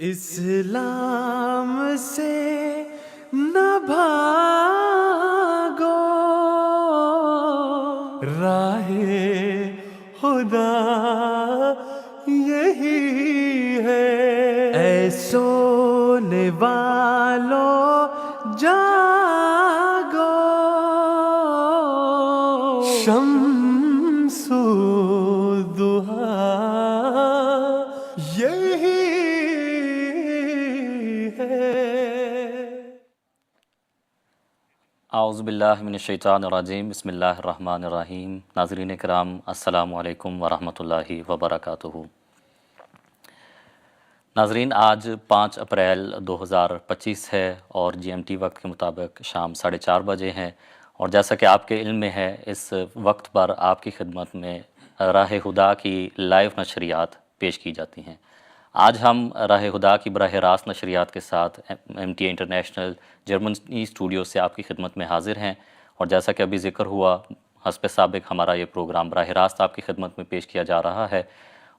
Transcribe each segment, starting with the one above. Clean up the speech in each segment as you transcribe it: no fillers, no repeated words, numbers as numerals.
اسلام سے نہ بھاگو، راہ خدا یہی ہے۔ اے سونے والو جاگو، شمس الضحیٰ یہی ہے۔ اعوذ باللہ من الشیطان الرجیم، بسم اللہ الرحمن الرحیم۔ ناظرین کرام، السلام علیکم ورحمۃ اللہ وبرکاتہ۔ ناظرین، آج 5 اپریل 2025 ہے اور جی ایم ٹی وقت کے مطابق شام 4:30 بجے ہیں، اور جیسا کہ آپ کے علم میں ہے، اس وقت پر آپ کی خدمت میں راہ خدا کی لائیو نشریات پیش کی جاتی ہیں۔ آج ہم راہ خدا کی براہ راست نشریات کے ساتھ ایم ٹی انٹرنیشنل جرمنی اسٹوڈیو سے آپ کی خدمت میں حاضر ہیں، اور جیسا کہ ابھی ذکر ہوا، حسب سابق ہمارا یہ پروگرام براہ راست آپ کی خدمت میں پیش کیا جا رہا ہے،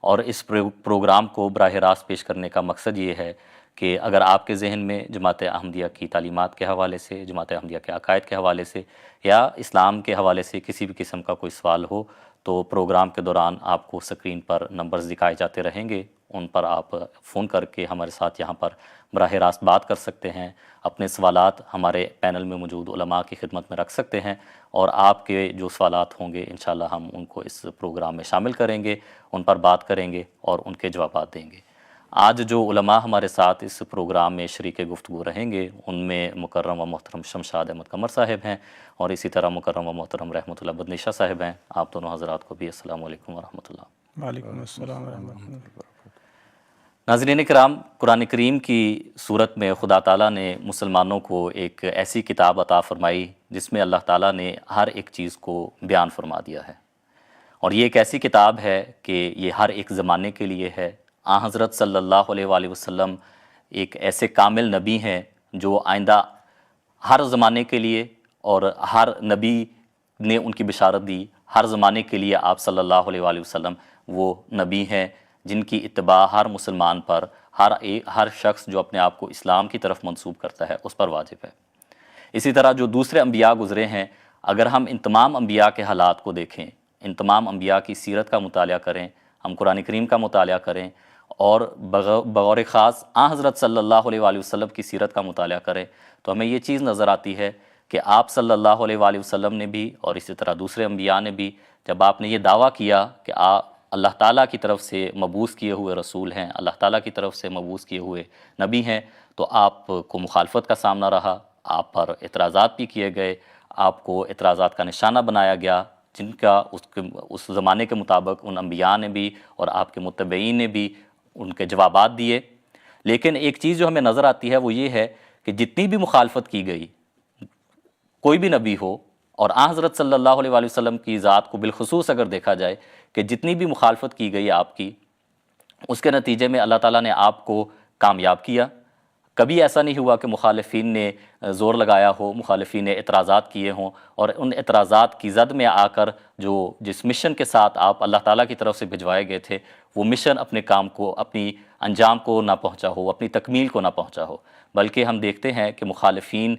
اور اس پروگرام کو براہ راست پیش کرنے کا مقصد یہ ہے کہ اگر آپ کے ذہن میں جماعت احمدیہ کی تعلیمات کے حوالے سے، جماعت احمدیہ کے عقائد کے حوالے سے یا اسلام کے حوالے سے کسی بھی قسم کا کوئی سوال ہو، تو پروگرام کے دوران آپ کو سکرین پر نمبرز دکھائے جاتے رہیں گے، ان پر آپ فون کر کے ہمارے ساتھ یہاں پر براہ راست بات کر سکتے ہیں، اپنے سوالات ہمارے پینل میں موجود علماء کی خدمت میں رکھ سکتے ہیں، اور آپ کے جو سوالات ہوں گے انشاءاللہ ہم ان کو اس پروگرام میں شامل کریں گے، ان پر بات کریں گے اور ان کے جوابات دیں گے۔ آج جو علماء ہمارے ساتھ اس پروگرام میں شریک گفتگو رہیں گے، ان میں مکرم و محترم شمشاد احمد قمر صاحب ہیں، اور اسی طرح مکرم و محترم رحمۃ اللہ بدنیشہ صاحب ہیں۔ آپ دونوں حضرات کو بھی السلام علیکم ورحمۃ اللہ۔ وعلیکم السلام ورحمۃ اللہ۔ ناظرین کرام، قرآن کریم کی صورت میں خدا تعالیٰ نے مسلمانوں کو ایک ایسی کتاب عطا فرمائی جس میں اللہ تعالیٰ نے ہر ایک چیز کو بیان فرما دیا ہے، اور یہ ایک ایسی کتاب ہے کہ یہ ہر ایک زمانے کے لیے ہے۔ حضرت صلی اللہ علیہ وآلہ وسلم ایک ایسے کامل نبی ہیں جو آئندہ ہر زمانے کے لیے، اور ہر نبی نے ان کی بشارت دی، ہر زمانے کے لیے آپ صلی اللہ علیہ وآلہ وسلم وہ نبی ہیں جن کی اتباع ہر مسلمان پر، ہر شخص جو اپنے آپ کو اسلام کی طرف منسوب کرتا ہے اس پر واجب ہے۔ اسی طرح جو دوسرے انبیاء گزرے ہیں، اگر ہم ان تمام انبیاء کے حالات کو دیکھیں، ان تمام انبیاء کی سیرت کا مطالعہ کریں، ہم قرآن کریم کا مطالعہ کریں، اور بغور خاص حضرت صلی اللہ علیہ وآلہ وسلم کی سیرت کا مطالعہ کریں، تو ہمیں یہ چیز نظر آتی ہے کہ آپ صلی اللہ علیہ وآلہ وسلم نے بھی، اور اسی طرح دوسرے انبیاء نے بھی، جب آپ نے یہ دعویٰ کیا کہ آپ اللہ تعالیٰ کی طرف سے مبعوث کیے ہوئے رسول ہیں، اللہ تعالیٰ کی طرف سے مبعوث کیے ہوئے نبی ہیں، تو آپ کو مخالفت کا سامنا رہا، آپ پر اعتراضات بھی کیے گئے، آپ کو اعتراضات کا نشانہ بنایا گیا، جن کا اس زمانے کے مطابق ان انبیاء نے بھی اور آپ کے متبعین نے بھی ان کے جوابات دیے۔ لیکن ایک چیز جو ہمیں نظر آتی ہے وہ یہ ہے کہ جتنی بھی مخالفت کی گئی، کوئی بھی نبی ہو، اور حضرت صلی اللہ علیہ وآلہ وسلم کی ذات کو بالخصوص اگر دیکھا جائے کہ جتنی بھی مخالفت کی گئی آپ کی، اس کے نتیجے میں اللہ تعالیٰ نے آپ کو کامیاب کیا۔ کبھی ایسا نہیں ہوا کہ مخالفین نے زور لگایا ہو، مخالفین نے اعتراضات کیے ہوں، اور ان اعتراضات کی زد میں آ کر جس مشن کے ساتھ آپ اللہ تعالیٰ کی طرف سے بھجوائے گئے تھے، وہ مشن اپنے کام کو، اپنی انجام کو نہ پہنچا ہو، اپنی تکمیل کو نہ پہنچا ہو، بلکہ ہم دیکھتے ہیں کہ مخالفین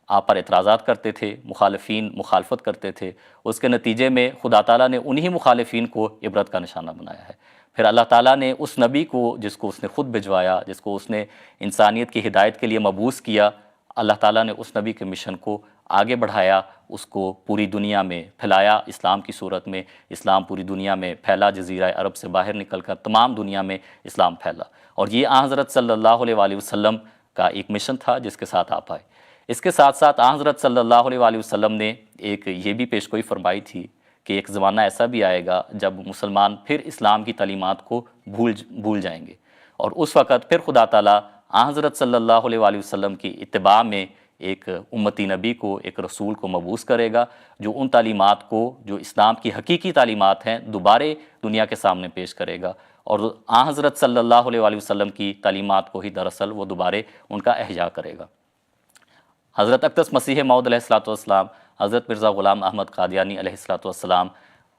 آپ پر اعتراضات کرتے تھے، مخالفین مخالفت کرتے تھے، اس کے نتیجے میں خدا تعالیٰ نے انہی مخالفین کو عبرت کا نشانہ بنایا ہے۔ پھر اللہ تعالیٰ نے اس نبی کو جس کو اس نے خود بھجوایا، جس کو اس نے انسانیت کی ہدایت کے لیے مبعوث کیا، اللہ تعالیٰ نے اس نبی کے مشن کو آگے بڑھایا، اس کو پوری دنیا میں پھیلایا اسلام کی صورت میں، اسلام پوری دنیا میں پھیلا، جزیرہ عرب سے باہر نکل کر تمام دنیا میں اسلام پھیلا، اور یہ حضرت صلی اللہ علیہ وآلہ وسلم کا ایک مشن تھا جس کے ساتھ آپ آئے۔ اس کے ساتھ ساتھ حضرت صلی اللہ علیہ وآلہ وسلم نے ایک یہ بھی پیشگوئی فرمائی تھی کہ ایک زمانہ ایسا بھی آئے گا جب مسلمان پھر اسلام کی تعلیمات کو بھول جائیں گے، اور اس وقت پھر خدا تعالیٰ حضرت صلی اللہ علیہ وآلہ وسلم کی اتباع میں ایک امتی نبی کو، ایک رسول کو مبعوث کرے گا، جو ان تعلیمات کو، جو اسلام کی حقیقی تعلیمات ہیں، دوبارہ دنیا کے سامنے پیش کرے گا، اور حضرت صلی اللہ علیہ وآلہ وسلم کی تعلیمات کو ہی دراصل وہ دوبارہ ان کا احیاء کرے گا۔ حضرت اقدس مسیح موعود علیہ الصلوۃ والسلام، حضرت مرزا غلام احمد قادیانی علیہ الصلوۃ والسلام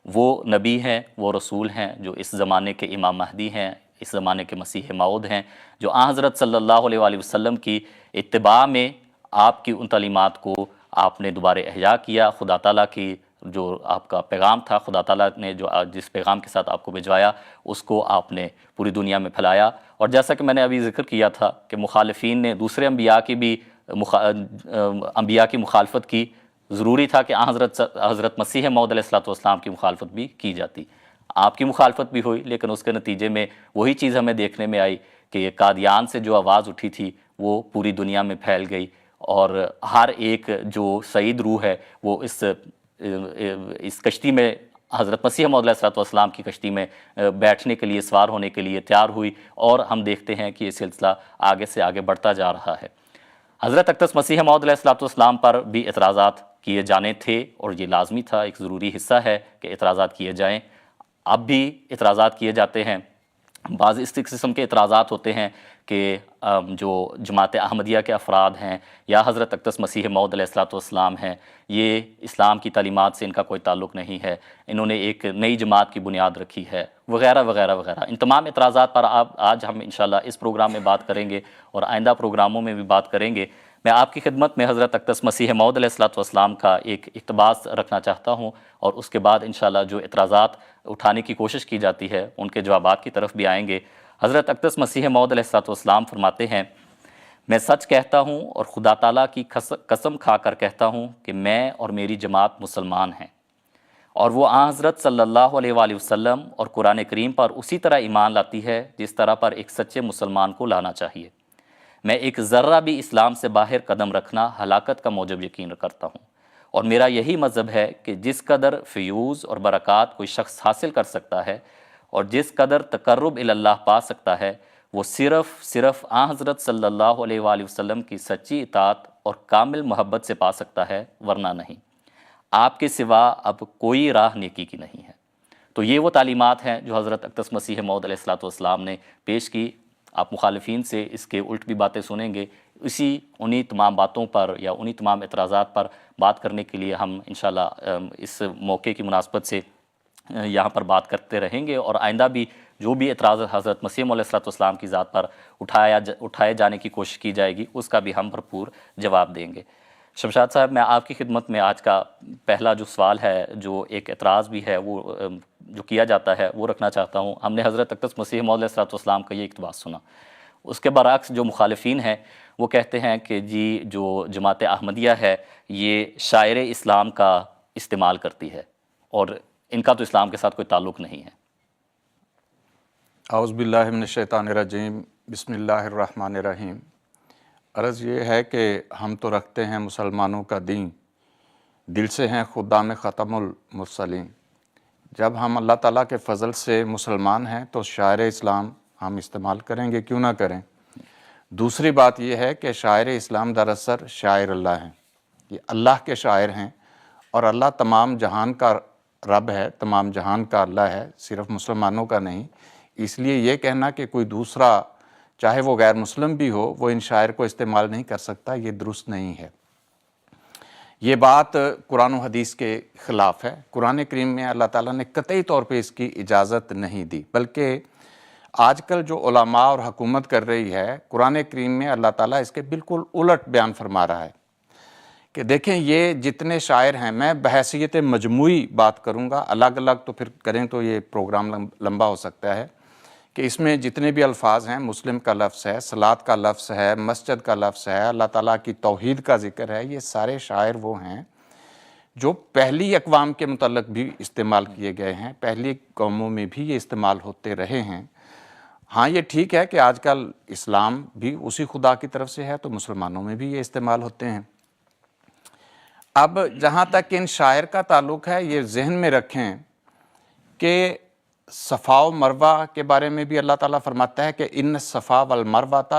وہ نبی ہیں، وہ رسول ہیں جو اس زمانے کے امام مہدی ہیں، اس زمانے کے مسیح موعود ہیں، جو آن حضرت صلی اللہ علیہ وآلہ وسلم کی اتباع میں آپ کی ان تعلیمات کو آپ نے دوبارہ احیا کیا۔ خدا تعالیٰ کی جو آپ کا پیغام تھا، خدا تعالیٰ نے جو جس پیغام کے ساتھ آپ کو بھجوایا، اس کو آپ نے پوری دنیا میں پھیلایا۔ اور جیسا کہ میں نے ابھی ذکر کیا تھا کہ مخالفین نے دوسرے انبیاء کی بھی انبیاء کی مخالفت کی، ضروری تھا کہ حضرت مسیح موعود علیہ السلام کی مخالفت بھی کی جاتی۔ آپ کی مخالفت بھی ہوئی، لیکن اس کے نتیجے میں وہی چیز ہمیں دیکھنے میں آئی کہ قادیان سے جو آواز اٹھی تھی وہ پوری دنیا میں پھیل گئی، اور ہر ایک جو سعید روح ہے وہ اس کشتی میں، حضرت مسیح موعود علیہ السلام کی کشتی میں بیٹھنے کے لیے، سوار ہونے کے لیے تیار ہوئی، اور ہم دیکھتے ہیں کہ یہ سلسلہ آگے سے آگے بڑھتا جا رہا ہے۔ حضرت اقدس مسیح موعود علیہ السلام پر بھی اعتراضات کیے جانے تھے، اور یہ لازمی تھا، ایک ضروری حصہ ہے کہ اعتراضات کیے جائیں۔ اب بھی اعتراضات کیے جاتے ہیں۔ بعض اس قسم کے اعتراضات ہوتے ہیں کہ جو جماعت احمدیہ کے افراد ہیں یا حضرت اقدس مسیح موعود علیہ السلام ہیں، یہ اسلام کی تعلیمات سے ان کا کوئی تعلق نہیں ہے، انہوں نے ایک نئی جماعت کی بنیاد رکھی ہے، وغیرہ وغیرہ وغیرہ۔ ان تمام اعتراضات پر آج ہم انشاءاللہ اس پروگرام میں بات کریں گے، اور آئندہ پروگراموں میں بھی بات کریں گے۔ میں آپ کی خدمت میں حضرت اقدس مسیح موعود علیہ السلام کا ایک اقتباس رکھنا چاہتا ہوں، اور اس کے بعد انشاءاللہ جو اعتراضات اٹھانے کی کوشش کی جاتی ہے ان کے جوابات کی طرف بھی آئیں گے۔ حضرت اقدس مسیح موعود علیہ السلام فرماتے ہیں، میں سچ کہتا ہوں اور خدا تعالیٰ کی قسم کھا کر کہتا ہوں کہ میں اور میری جماعت مسلمان ہیں، اور وہ آن حضرت صلی اللہ علیہ وآلہ وسلم اور قرآن کریم پر اسی طرح ایمان لاتی ہے جس طرح پر ایک سچے مسلمان کو لانا چاہیے۔ میں ایک ذرہ بھی اسلام سے باہر قدم رکھنا ہلاکت کا موجب یقین کرتا ہوں، اور میرا یہی مذہب ہے کہ جس قدر فیوز اور برکات کوئی شخص حاصل کر سکتا ہے اور جس قدر تقرب اللہ پا سکتا ہے، وہ صرف آن حضرت صلی اللہ علیہ وآلہ وسلم کی سچی اطاعت اور کامل محبت سے پا سکتا ہے، ورنہ نہیں۔ آپ کے سوا اب کوئی راہ نیکی کی نہیں ہے۔ تو یہ وہ تعلیمات ہیں جو حضرت اقدس مسیح موعود علیہ السلام نے پیش کی۔ آپ مخالفین سے اس کے الٹ بھی باتیں سنیں گے۔ انہی تمام باتوں پر یا انہی تمام اعتراضات پر بات کرنے کے لیے ہم انشاءاللہ اس موقع کی مناسبت سے یہاں پر بات کرتے رہیں گے، اور آئندہ بھی جو بھی اعتراض حضرت مسیح موعود علیہ السلام کی ذات پر اٹھائے جانے کی کوشش کی جائے گی، اس کا بھی ہم بھرپور جواب دیں گے۔ شمشاد صاحب، میں آپ کی خدمت میں آج کا پہلا جو سوال ہے، جو ایک اعتراض بھی ہے وہ جو کیا جاتا ہے، وہ رکھنا چاہتا ہوں۔ ہم نے حضرت اقدس مسیح موعود علیہ السلام کا یہ اقتباس سنا، اس کے برعکس جو مخالفین ہیں وہ کہتے ہیں کہ جی جو جماعت احمدیہ ہے یہ شاعر اسلام کا استعمال کرتی ہے، اور ان کا تو اسلام کے ساتھ کوئی تعلق نہیں ہے۔ اعوذ باللہ من الشیطان الرجیم، بسم اللہ الرحمن الرحیم۔ عرض یہ ہے کہ ہم تو رکھتے ہیں مسلمانوں کا دین، دل سے ہیں خدا میں ختم المرسلین۔ جب ہم اللہ تعالیٰ کے فضل سے مسلمان ہیں تو شاعر اسلام ہم استعمال کریں گے، کیوں نہ کریں۔ دوسری بات یہ ہے کہ شاعر اسلام دراصل شاعر اللہ ہیں، یہ اللہ کے شاعر ہیں، اور اللہ تمام جہان کا رب ہے، تمام جہان کا اللہ ہے، صرف مسلمانوں کا نہیں۔ اس لیے یہ کہنا کہ کوئی دوسرا چاہے وہ غیر مسلم بھی ہو وہ ان شاعر کو استعمال نہیں کر سکتا، یہ درست نہیں ہے۔ یہ بات قرآن و حدیث کے خلاف ہے۔ قرآن کریم میں اللہ تعالیٰ نے قطعی طور پہ اس کی اجازت نہیں دی، بلکہ آج کل جو علماء اور حکومت کر رہی ہے، قرآن کریم میں اللہ تعالیٰ اس کے بالکل الٹ بیان فرما رہا ہے کہ دیکھیں یہ جتنے شاعر ہیں، میں بحیثیت مجموعی بات کروں گا، الگ الگ تو پھر کریں تو یہ پروگرام لمبا ہو سکتا ہے، کہ اس میں جتنے بھی الفاظ ہیں، مسلم کا لفظ ہے، صلاۃ کا لفظ ہے، مسجد کا لفظ ہے، اللہ تعالیٰ کی توحید کا ذکر ہے، یہ سارے شاعر وہ ہیں جو پہلی اقوام کے متعلق بھی استعمال کیے گئے ہیں، پہلی قوموں میں بھی یہ استعمال ہوتے رہے ہیں۔ ہاں یہ ٹھیک ہے کہ آج کل اسلام بھی اسی خدا کی طرف سے ہے تو مسلمانوں میں بھی یہ استعمال ہوتے ہیں۔ اب جہاں تک ان شاعر کا تعلق ہے، یہ ذہن میں رکھیں کہ صفا و مروہ کے بارے میں بھی اللہ تعالیٰ فرماتا ہے کہ ان الصفا والمروۃ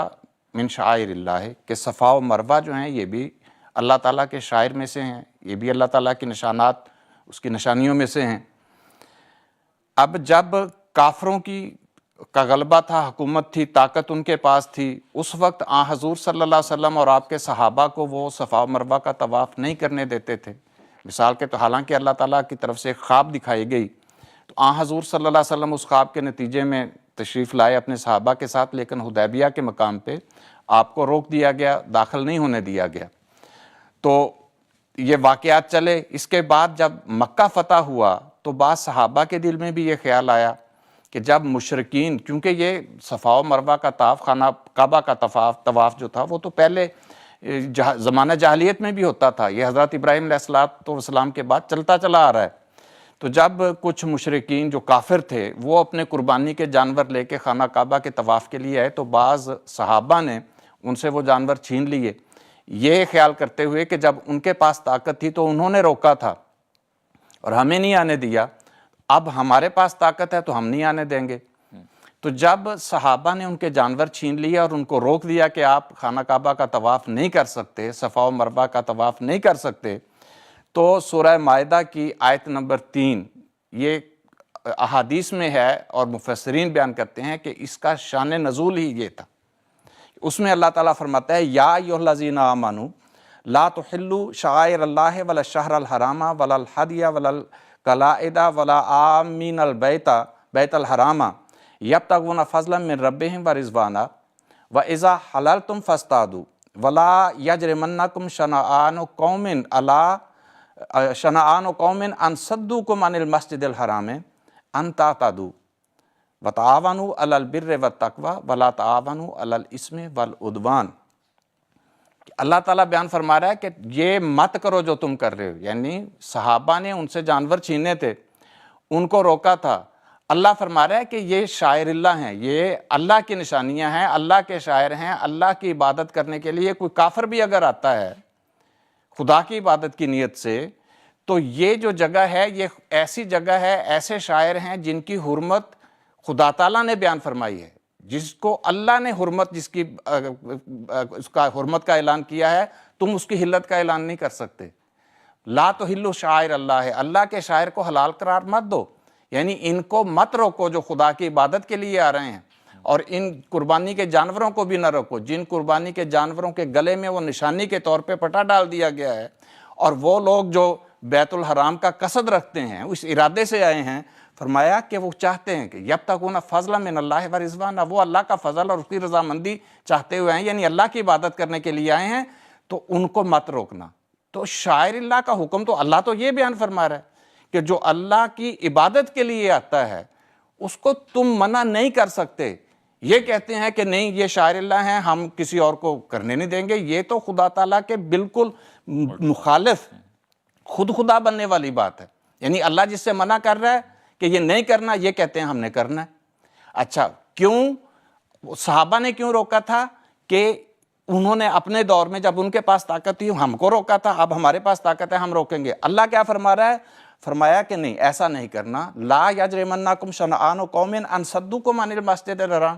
من شعائر اللہ، کہ صفا و مروہ جو ہیں یہ بھی اللہ تعالیٰ کے شاعر میں سے ہیں، یہ بھی اللہ تعالیٰ کی نشانات، اس کی نشانیوں میں سے ہیں۔ اب جب کافروں کا غلبہ تھا، حکومت تھی، طاقت ان کے پاس تھی، اس وقت آن حضور صلی اللہ علیہ وسلم اور آپ کے صحابہ کو وہ صفا و مروہ کا طواف نہیں کرنے دیتے تھے۔ مثال کے تو حالانکہ اللہ تعالیٰ کی طرف سے ایک خواب دکھائی گئی، تو آن حضور صلی اللہ علیہ وسلم اس خواب کے نتیجے میں تشریف لائے اپنے صحابہ کے ساتھ، لیکن حدیبیہ کے مقام پہ آپ کو روک دیا گیا، داخل نہیں ہونے دیا گیا۔ تو یہ واقعات چلے۔ اس کے بعد جب مکہ فتح ہوا تو بعض صحابہ کے دل میں بھی یہ خیال آیا کہ جب مشرکین، کیونکہ یہ صفا و مروہ کا طواف، خانہ کعبہ کا طواف جو تھا وہ تو پہلے زمانہ جاہلیت میں بھی ہوتا تھا، یہ حضرت ابراہیم علیہ السلام کے بعد چلتا چلا آ رہا ہے۔ تو جب کچھ مشرکین جو کافر تھے وہ اپنے قربانی کے جانور لے کے خانہ کعبہ کے طواف کے لیے آئے، تو بعض صحابہ نے ان سے وہ جانور چھین لیے، یہ خیال کرتے ہوئے کہ جب ان کے پاس طاقت تھی تو انہوں نے روکا تھا اور ہمیں نہیں آنے دیا، اب ہمارے پاس طاقت ہے تو ہم نہیں آنے دیں گے۔ تو جب صحابہ نے ان کے جانور چھین لیے اور ان کو روک دیا کہ آپ خانہ کعبہ کا طواف نہیں کر سکتے، صفا و مروہ کا طواف نہیں کر سکتے، تو سورہ مائدہ کی آیت نمبر 3 یہ احادیث میں ہے اور مفسرین بیان کرتے ہیں کہ اس کا شان نزول ہی یہ تھا۔ اس میں اللہ تعالیٰ فرماتا ہے یا ایھا الذین آمنوا لا تحلوا شعائر اللہ ولا الشہر الحرام ولا الہدی ولا القلائد ولا آمین بیت الحرام یبتغون فضلا من ربہم ورضوانا وإذا حللتم فاصطادوا ولا یجرمنکم شنآن قوم ان صدوکم عن المسجد الحرام ان تعتدوا وتعاونوا علی البر والتقوی ولا تعاونوا علی الاثم والعدوان۔ اللہ تعالیٰ بیان فرما رہا ہے کہ یہ مت کرو جو تم کر رہے ہو، یعنی صحابہ نے ان سے جانور چھینے تھے، ان کو روکا تھا۔ اللہ فرما رہا ہے کہ یہ شاعر اللہ ہیں، یہ اللہ کی نشانیاں ہیں، اللہ کے شاعر ہیں، اللہ کی عبادت کرنے کے لیے کوئی کافر بھی اگر آتا ہے خدا کی عبادت کی نیت سے، تو یہ جو جگہ ہے یہ ایسی جگہ ہے، ایسے شاعر ہیں جن کی حرمت خدا تعالیٰ نے بیان فرمائی ہے، جس کو اللہ نے حرمت، جس کی اس کا حرمت کا اعلان کیا ہے، تم اس کی حلت کا اعلان نہیں کر سکتے۔ لا تحلوا شعائر اللہ ہے، اللہ کے شاعر کو حلال قرار مت دو، یعنی ان کو مت روکو جو خدا کی عبادت کے لیے آ رہے ہیں، اور ان قربانی کے جانوروں کو بھی نہ روکو جن قربانی کے جانوروں کے گلے میں وہ نشانی کے طور پہ پٹا ڈال دیا گیا ہے، اور وہ لوگ جو بیت الحرام کا قصد رکھتے ہیں، اس ارادے سے آئے ہیں، فرمایا کہ وہ چاہتے ہیں کہ یبتغون فضلا من اللہ ورضوانا، وہ اللہ کا فضل اور اس کی رضامندی چاہتے ہوئے ہیں، یعنی اللہ کی عبادت کرنے کے لیے آئے ہیں، تو ان کو مت روکنا۔ تو شاعر اللہ کا حکم تو اللہ تو یہ بیان فرما رہا ہے کہ جو اللہ کی عبادت کے لیے آتا ہے اس کو تم منع نہیں کر سکتے۔ یہ کہتے ہیں کہ نہیں یہ شاعر اللہ ہیں، ہم کسی اور کو کرنے نہیں دیں گے، یہ تو خدا تعالیٰ کے بالکل مخالف خود خدا بننے والی بات ہے۔ یعنی اللہ جس سے منع کر رہا ہے کہ یہ نہیں کرنا، یہ کہتے ہیں ہم نے کرنا ہے۔ اچھا، کیوں صحابہ نے کیوں روکا تھا؟ کہ انہوں نے اپنے دور میں جب ان کے پاس طاقت تھی ہم کو روکا تھا، اب ہمارے پاس طاقت ہے ہم روکیں گے۔ اللہ کیا فرما رہا ہے؟ فرمایا کہ نہیں، ایسا نہیں کرنا۔ لا یجرمنکم شنآن قوم ان صدوکم عن المسجد الحرام،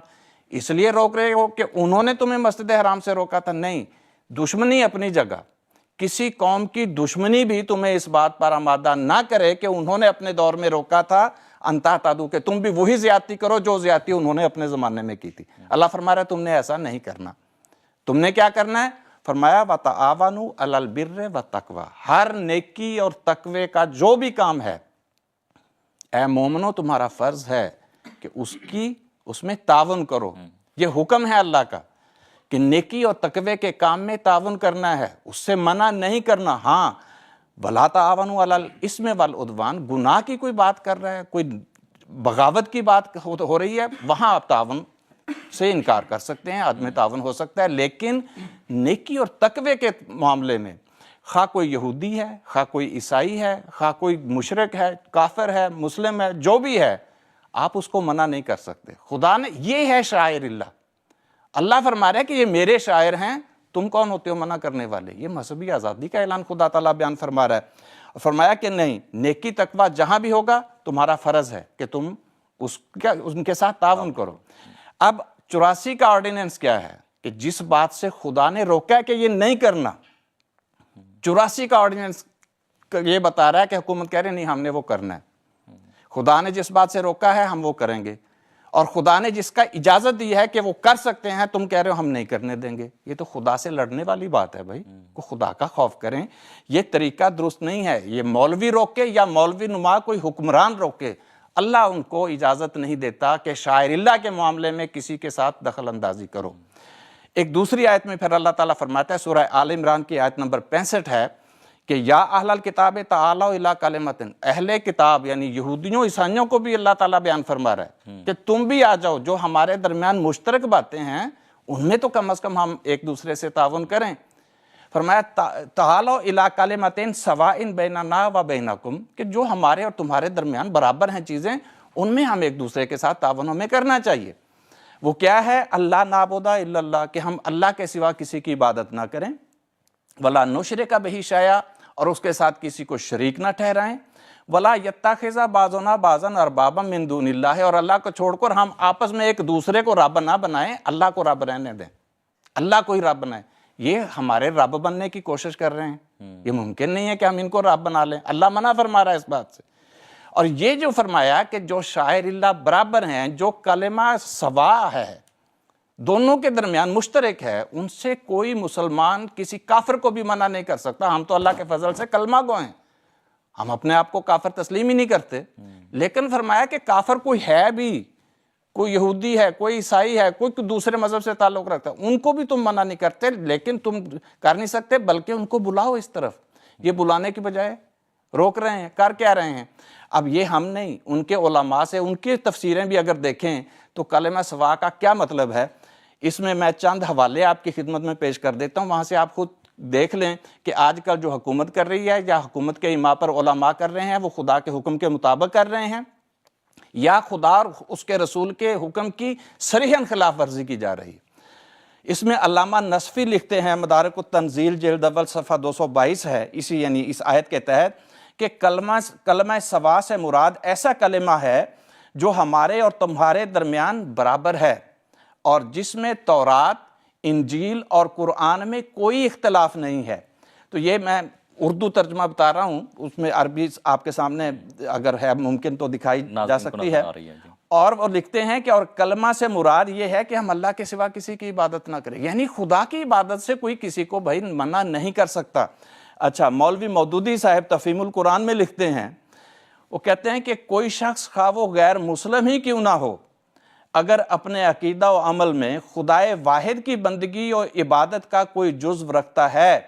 اس لیے روک رہے ہو کہ انہوں نے تمہیں مسجد حرام سے روکا تھا؟ نہیں، دشمنی اپنی جگہ، کسی قوم کی دشمنی بھی تمہیں اس بات پر آمادہ نہ کرے کہ انہوں نے اپنے دور میں روکا تھا ان تعتدوا، کہ تم بھی وہی زیادتی کرو جو زیادتی انہوں نے اپنے زمانے میں کی تھی۔ اللہ فرما رہا ہے تم نے ایسا نہیں کرنا۔ تم نے کیا کرنا ہے؟ فرمایا وَتَعَاوَنُوا عَلَى الْبِرِّ وَالتَّقْوَى، ہر نیکی اور تقوی کا جو بھی کام ہے اے مومنو تمہارا فرض ہے کہ اس میں تعاون کرو۔ یہ حکم ہے اللہ کا کہ نیکی اور تقوی کے کام میں تعاون کرنا ہے، اس سے منع نہیں کرنا۔ ہاں وَلَا تَعَاوَنُوا عَلَى الْإِثْمِ وَالْعُدْوَانِ، گناہ کی کوئی بات کر رہا ہے، کوئی بغاوت کی بات ہو رہی ہے، وہاں آپ تعاون سے انکار کر سکتے ہیں، عدم تعاون ہو سکتا ہے، لیکن نیکی اور تقوی کے معاملے میں خواہ کوئی یہودی ہے، خواہ کوئی عیسائی ہے، خواہ کوئی مشرک ہے، کافر ہے، مسلم ہے، جو بھی ہے، آپ اس کو منع نہیں کر سکتے۔ خدا نے، یہ ہے شاعر اللہ۔ اللہ فرما رہا ہے کہ یہ میرے شاعر ہیں، تم کون ہوتے ہو منع کرنے والے؟ یہ مذہبی آزادی کا اعلان خدا تعالیٰ بیان فرما رہا ہے۔ فرمایا کہ نہیں، نیکی تقویٰ جہاں بھی ہوگا تمہارا فرض ہے کہ تم ان کے ساتھ تعاون کرو۔ اب 84 کا آرڈیننس کیا ہے کہ جس بات سے خدا نے روکا ہے کہ یہ نہیں کرنا، 84 کا آرڈیننس یہ بتا رہا ہے کہ حکومت کہہ رہے نہیں ہم نے وہ کرنا ہے۔ خدا نے جس بات سے روکا ہے ہم وہ کریں گے، اور خدا نے جس کا اجازت دی ہے کہ وہ کر سکتے ہیں تم کہہ رہے ہو ہم نہیں کرنے دیں گے۔ یہ تو خدا سے لڑنے والی بات ہے بھائی، کو خدا کا خوف کریں۔ یہ طریقہ درست نہیں ہے، یہ مولوی روکے یا مولوی نما کوئی حکمران روکے، اللہ ان کو اجازت نہیں دیتا کہ شاعر اللہ کے معاملے میں کسی کے ساتھ دخل اندازی کرو۔ ایک دوسری آیت میں پھر اللہ تعالیٰ فرماتا ہے، سورہ آل عمران کی آیت نمبر 65 ہے کہ یا اہل الکتاب تعالوا الی کلمۃ، اہل کتاب یعنی یہودیوں عیسائیوں کو بھی اللہ تعالیٰ بیان فرما رہا ہے کہ تم بھی آ جاؤ، جو ہمارے درمیان مشترک باتیں ہیں ان میں تو کم از کم ہم ایک دوسرے سے تعاون کریں۔ فرمایا تعالوا الی کلمۃ سواء بیننا و بینکم، کہ جو ہمارے اور تمہارے درمیان برابر ہیں چیزیں، ان میں ہم ایک دوسرے کے ساتھ تعاون ہمیں کرنا چاہیے۔ وہ کیا ہے؟ اللہ نعبد الا اللہ، کہ ہم اللہ کے سوا کسی کی عبادت نہ کریں، ولا نشرک بہ شیئا، اور اس کے ساتھ کسی کو شریک نہ ٹھہرائیں، ولا یتخذ بعضنا بعضا اربابا من دون اللہ، اور اللہ کو چھوڑ کر ہم آپس میں ایک دوسرے کو رب نہ بنائیں، اللہ کو رب رہنے دیں، اللہ کو ہی رب بنائیں۔ یہ ہمارے رب بننے کی کوشش کر رہے ہیں، یہ ممکن نہیں ہے کہ ہم ان کو رب بنا لیں، اللہ منع فرما رہا ہے اس بات سے۔ اور یہ جو فرمایا کہ جو شاعر اللہ برابر ہیں، جو کلمہ سوا ہے، دونوں کے درمیان مشترک ہے، ان سے کوئی مسلمان کسی کافر کو بھی منع نہیں کر سکتا۔ ہم تو اللہ کے فضل سے کلمہ گو ہیں، ہم اپنے آپ کو کافر تسلیم ہی نہیں کرتے، لیکن فرمایا کہ کافر کوئی ہے بھی، کوئی یہودی ہے، کوئی عیسائی ہے، کوئی دوسرے مذہب سے تعلق رکھتا ہے، ان کو بھی تم منع نہیں کرتے، لیکن تم کر نہیں سکتے بلکہ ان کو بلاؤ اس طرف۔ یہ بلانے کی بجائے روک رہے ہیں، کر کیا رہے ہیں؟ اب یہ ہم نہیں، ان کے علماء سے ان کی تفسیریں بھی اگر دیکھیں تو کلمہ سوا کا کیا مطلب ہے، اس میں چند حوالے آپ کی خدمت میں پیش کر دیتا ہوں، وہاں سے آپ خود دیکھ لیں کہ آج کل جو حکومت کر رہی ہے یا حکومت کے ایما پر علماء کر رہے ہیں، وہ خدا کے حکم کے مطابق کر رہے ہیں یا خدا اور اس کے رسول کے حکم کی صریحاً خلاف ورزی کی جا رہی ہے۔ اس میں علامہ نصفی لکھتے ہیں، مدارک التنزیل جلد اول صفحہ 222 ہے، یعنی اس آیت کے تحت، کہ کلمہ سوا سے مراد ایسا کلمہ ہے جو ہمارے اور تمہارے درمیان برابر ہے، اور جس میں تورات، انجیل اور قرآن میں کوئی اختلاف نہیں ہے۔ تو یہ میں اردو ترجمہ بتا رہا ہوں، اس میں عربی آپ کے سامنے اگر ہے ممکن تو دکھائی جا سکتی ہے۔ اور وہ لکھتے ہیں کہ اور کلمہ سے مراد یہ ہے کہ ہم اللہ کے سوا کسی کی عبادت نہ کریں، یعنی خدا کی عبادت سے کوئی کسی کو بھائی منع نہیں کر سکتا۔ اچھا، مولوی مودودی صاحب تفہیم القرآن میں لکھتے ہیں، وہ کہتے ہیں کہ کوئی شخص خواہ وہ غیر مسلم ہی کیوں نہ ہو، اگر اپنے عقیدہ و عمل میں خدائے واحد کی بندگی اور عبادت کا کوئی جزو رکھتا ہے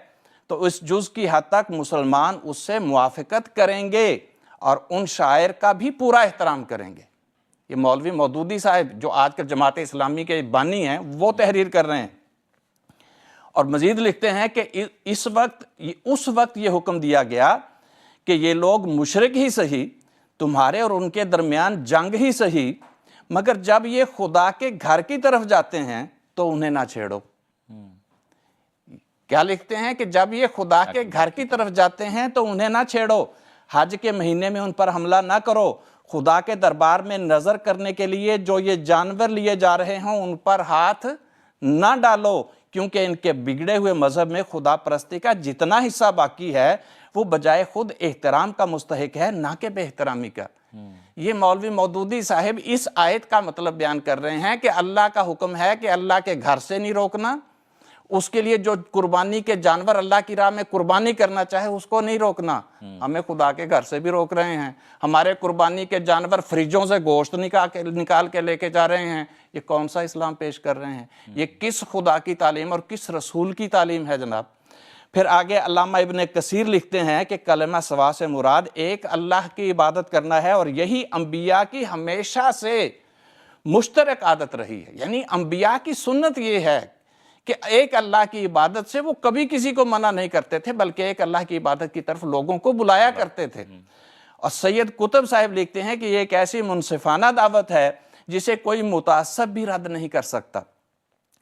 تو اس جز کی حد تک مسلمان اس سے موافقت کریں گے اور ان شاعر کا بھی پورا احترام کریں گے۔ یہ مولوی مودودی صاحب جو آج کل جماعت اسلامی کے بانی ہیں، وہ تحریر کر رہے ہیں، اور مزید لکھتے ہیں کہ اس وقت یہ حکم دیا گیا کہ یہ لوگ مشرک ہی صحیح، تمہارے اور ان کے درمیان جنگ ہی صحیح، مگر جب یہ خدا کے گھر کی طرف جاتے ہیں تو انہیں نہ چھیڑو۔ کیا لکھتے ہیں کہ جب یہ خدا کے گھر کی طرف جاتے ہیں تو انہیں نہ چھیڑو، حج کے مہینے میں ان پر حملہ نہ کرو، خدا کے دربار میں نظر کرنے کے لیے جو یہ جانور لیے جا رہے ہوں ان پر ہاتھ نہ ڈالو، کیونکہ ان کے بگڑے ہوئے مذہب میں خدا پرستی کا جتنا حصہ باقی ہے وہ بجائے خود احترام کا مستحق ہے، نہ کہ بے احترامی کا۔ یہ مولوی مودودی صاحب اس آیت کا مطلب بیان کر رہے ہیں کہ اللہ کا حکم ہے کہ اللہ کے گھر سے نہیں روکنا، اس کے لیے جو قربانی کے جانور اللہ کی راہ میں قربانی کرنا چاہے اس کو نہیں روکنا، ہمیں خدا کے گھر سے بھی روک رہے ہیں۔ ہمارے قربانی کے جانور فریجوں سے گوشت نکال کے لے کے جا رہے ہیں، یہ کون سا اسلام پیش کر رہے ہیں؟ یہ کس خدا کی تعلیم اور کس رسول کی تعلیم ہے جناب؟ پھر آگے علامہ ابن کثیر لکھتے ہیں کہ کلمہ سوا سے مراد ایک اللہ کی عبادت کرنا ہے، اور یہی انبیاء کی ہمیشہ سے مشترک عادت رہی ہے، یعنی انبیاء کی سنت یہ ہے کہ ایک اللہ کی عبادت سے وہ کبھی کسی کو منع نہیں کرتے تھے، بلکہ ایک اللہ کی عبادت کی طرف لوگوں کو بلایا کرتے تھے۔ اور سید قطب صاحب لکھتے ہیں کہ یہ ایک ایسی منصفانہ دعوت ہے جسے کوئی متعصب بھی رد نہیں کر سکتا۔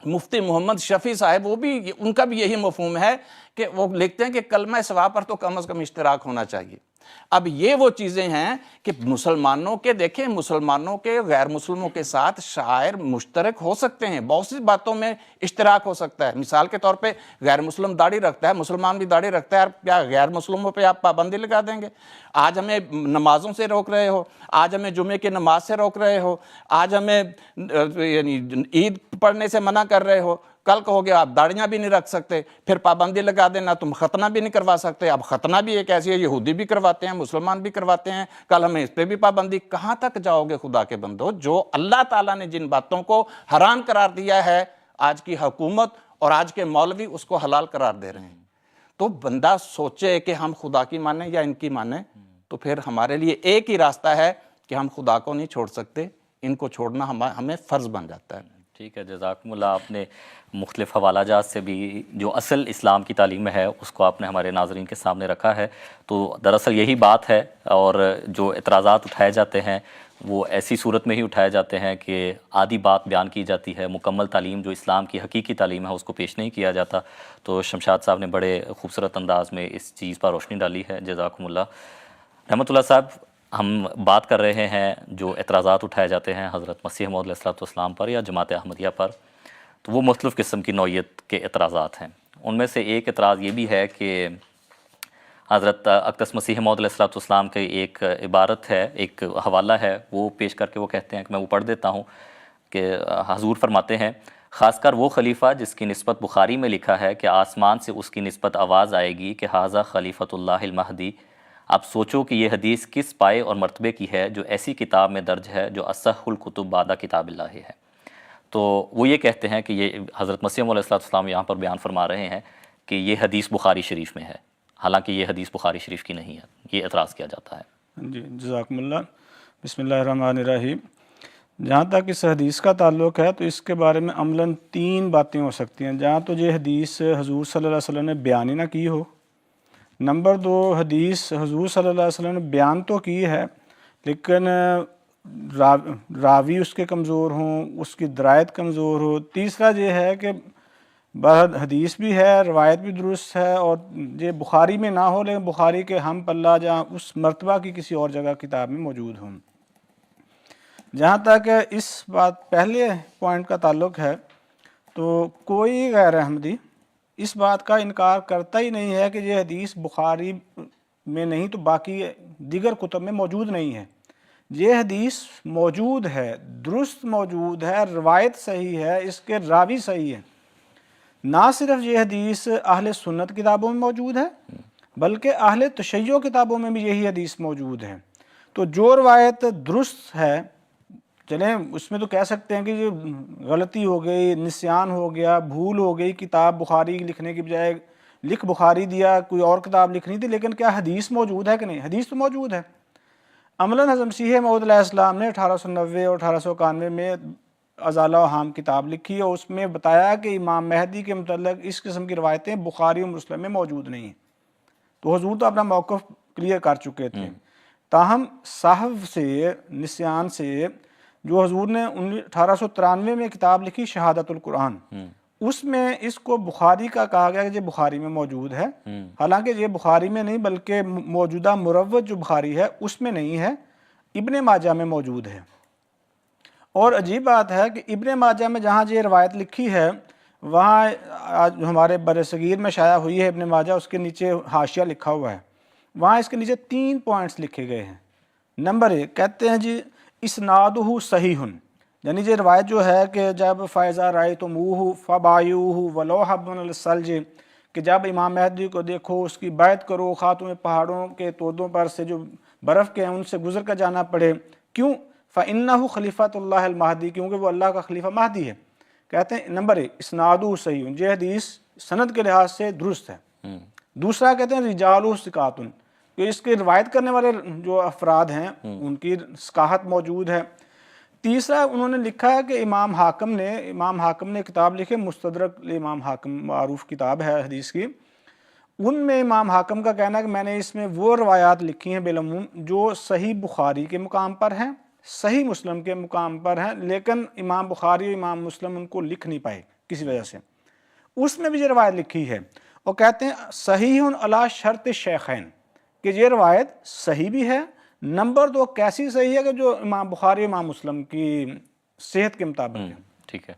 مفتی محمد شفیع صاحب ان کا بھی یہی مفہوم ہے کہ وہ لکھتے ہیں کہ کلمہ سوا پر تو کم از کم اشتراک ہونا چاہیے۔ اب یہ وہ چیزیں ہیں کہ مسلمانوں کے غیر مسلموں کے ساتھ شاعر مشترک ہو سکتے ہیں، بہت سی باتوں میں اشتراک ہو سکتا ہے۔ مثال کے طور پہ غیر مسلم داڑھی رکھتا ہے، مسلمان بھی داڑھی رکھتا ہے، کیا غیر مسلموں پہ آپ پابندی لگا دیں گے؟ آج ہمیں نمازوں سے روک رہے ہو، آج ہمیں جمعے کی نماز سے روک رہے ہو، آج ہمیں یعنی عید پڑھنے سے منع کر رہے ہو، کل کہو گے آپ داڑیاں بھی نہیں رکھ سکتے، پھر پابندی لگا دینا تم ختنہ بھی نہیں کروا سکتے۔ اب ختنہ بھی ایک ایسی ہے، یہودی بھی کرواتے ہیں، مسلمان بھی کرواتے ہیں، کل ہمیں اس پہ بھی پابندی۔ کہاں تک جاؤ گے خدا کے بندو؟ جو اللہ تعالیٰ نے جن باتوں کو حرام قرار دیا ہے، آج کی حکومت اور آج کے مولوی اس کو حلال قرار دے رہے ہیں۔ تو بندہ سوچے کہ ہم خدا کی مانیں یا ان کی مانیں، تو پھر ہمارے لیے ایک ہی راستہ ہے کہ ہم خدا کو نہیں چھوڑ سکتے، ان کو چھوڑنا ہمیں فرض بن جاتا ہے۔ ٹھیک ہے، جزاکم اللہ۔ آپ نے مختلف حوالہ جات سے بھی جو اصل اسلام کی تعلیم ہے اس کو آپ نے ہمارے ناظرین کے سامنے رکھا ہے۔ تو دراصل یہی بات ہے، اور جو اعتراضات اٹھائے جاتے ہیں وہ ایسی صورت میں ہی اٹھائے جاتے ہیں کہ آدھی بات بیان کی جاتی ہے، مکمل تعلیم جو اسلام کی حقیقی تعلیم ہے اس کو پیش نہیں کیا جاتا۔ تو شمشاد صاحب نے بڑے خوبصورت انداز میں اس چیز پر روشنی ڈالی ہے، جزاکم اللہ۔ رحمت اللہ صاحب، ہم بات کر رہے ہیں جو اعتراضات اٹھائے جاتے ہیں حضرت مسیح موعود علیہ السلام پر یا جماعت احمدیہ پر، تو وہ مختلف قسم کی نوعیت کے اعتراضات ہیں۔ ان میں سے ایک اعتراض یہ بھی ہے کہ حضرت اقدس مسیح موعود علیہ السلام کی ایک عبارت ہے، ایک حوالہ ہے، وہ پیش کر کے وہ کہتے ہیں کہ میں وہ پڑھ دیتا ہوں کہ حضور فرماتے ہیں، خاص کر وہ خلیفہ جس کی نسبت بخاری میں لکھا ہے کہ آسمان سے اس کی نسبت آواز آئے گی کہ ھذا خلیفۃ اللہ المہدی۔ اب سوچو کہ یہ حدیث کس پائے اور مرتبے کی ہے جو ایسی کتاب میں درج ہے جو اصح الکتب بعد کتاب اللہ ہے۔ تو وہ یہ کہتے ہیں کہ یہ حضرت مسیح علیہ السلام یہاں پر بیان فرما رہے ہیں کہ یہ حدیث بخاری شریف میں ہے، حالانکہ یہ حدیث بخاری شریف کی نہیں ہے۔ یہ اعتراض کیا جاتا ہے۔ جی، جزاکم اللہ۔ بسم اللہ الرحمن الرحیم۔ جہاں تک اس حدیث کا تعلق ہے تو اس کے بارے میں عملاً 3 باتیں ہو سکتی ہیں۔ جہاں تو یہ حدیث حضور صلی اللہ علیہ وسلم نے بیان ہی نہ کی ہو، نمبر 2 حدیث حضور صلی اللہ علیہ وسلم نے بیان تو کی ہے لیکن راوی اس کے کمزور ہوں، اس کی درایت کمزور ہو۔ تیسرا یہ ہے کہ حدیث بھی ہے، روایت بھی درست ہے، اور یہ بخاری میں نہ ہو لیکن بخاری کے ہم پلہ جہاں اس مرتبہ کی کسی اور جگہ کتاب میں موجود ہوں۔ جہاں تک اس بات پہلے پوائنٹ کا تعلق ہے تو کوئی غیر احمدی اس بات کا انکار کرتا ہی نہیں ہے کہ یہ حدیث بخاری میں نہیں تو باقی دیگر کتب میں موجود نہیں ہے۔ یہ حدیث موجود ہے، درست موجود ہے، روایت صحیح ہے، اس کے راوی صحیح ہے۔ نہ صرف یہ حدیث اہل سنت کتابوں میں موجود ہے بلکہ اہل تشیع کتابوں میں بھی یہی حدیث موجود ہے۔ تو جو روایت درست ہے، چلیں اس میں تو کہہ سکتے ہیں کہ یہ غلطی ہو گئی، نسیان ہو گیا، بھول ہو گئی، کتاب بخاری لکھنے کی بجائے لکھ بخاری دیا، کوئی اور کتاب لکھنی تھی، لیکن کیا حدیث موجود ہے کہ نہیں؟ حدیث تو موجود ہے۔ عملاً حضرت مسیح موعود علیہ السلام نے 1890 اور 1891 میں ازالہ و حام کتاب لکھی اور اس میں بتایا کہ امام مہدی کے متعلق اس قسم کی روایتیں بخاری و مسلم میں موجود نہیں ہیں۔ تو حضور تو اپنا موقف کلیئر کر چکے تھے۔ تاہم صحو سے، نسیان سے، جو حضور نے 1893 میں کتاب لکھی شہادت القرآن، اس میں اس کو بخاری کا کہا گیا کہ یہ بخاری میں موجود ہے، حالانکہ یہ بخاری میں نہیں بلکہ موجودہ مروج جو بخاری ہے اس میں نہیں ہے، ابن ماجہ میں موجود ہے۔ اور عجیب بات ہے کہ ابن ماجہ میں جہاں یہ روایت لکھی ہے وہاں آج ہمارے بر صغیر میں شائع ہوئی ہے ابن ماجہ، اس کے نیچے حاشیہ لکھا ہوا ہے، وہاں اس کے نیچے 3 پوائنٹس لکھے گئے ہیں۔ نمبر 1 کہتے ہیں جی اسنادہ صحیح، یعنی یہ روایت جو ہے کہ جب فَإِذَا رَأَيْتُمُوهُ فَبَایُوهُ وَلَوْ حَبًّا مِنَ الثَّلْجِ، کہ جب امام مہدی کو دیکھو اس کی بیعت کرو، خواہ تمہیں پہاڑوں کے تودوں پر سے جو برف کے ہیں ان سے گزر کر جانا پڑے۔ کیوں؟ فَإِنَّهُ خلیفۃ اللہ المہدی، کیونکہ وہ اللہ کا خلیفہ مہدی ہے۔ کہتے ہیں نمبر 1 اسنادہ صحیح، یہ حدیث سند کے لحاظ سے درست ہے۔ دوسرا کہتے ہیں رجالہ ثقات، کہ اس کے روایت کرنے والے جو افراد ہیں ان کی ثقاحت موجود ہے۔ تیسرا انہوں نے لکھا ہے کہ امام حاکم نے کتاب لکھی، مستدرک امام حاکم معروف کتاب ہے حدیث کی، ان میں امام حاکم کا کہنا ہے کہ میں نے اس میں وہ روایات لکھی ہیں بالعموم جو صحیح بخاری کے مقام پر ہیں، صحیح مسلم کے مقام پر ہیں، لیکن امام بخاری اور امام مسلم ان کو لکھ نہیں پائے کسی وجہ سے۔ اس میں بھی یہ روایت لکھی ہے اور کہتے ہیں صحیح علی شرط شیخین، کہ یہ روایت صحیح بھی ہے۔ نمبر 2 کیسی صحیح ہے کہ جو امام بخاری امام مسلم کی صحت کے مطابق ہے۔ ٹھیک ہے،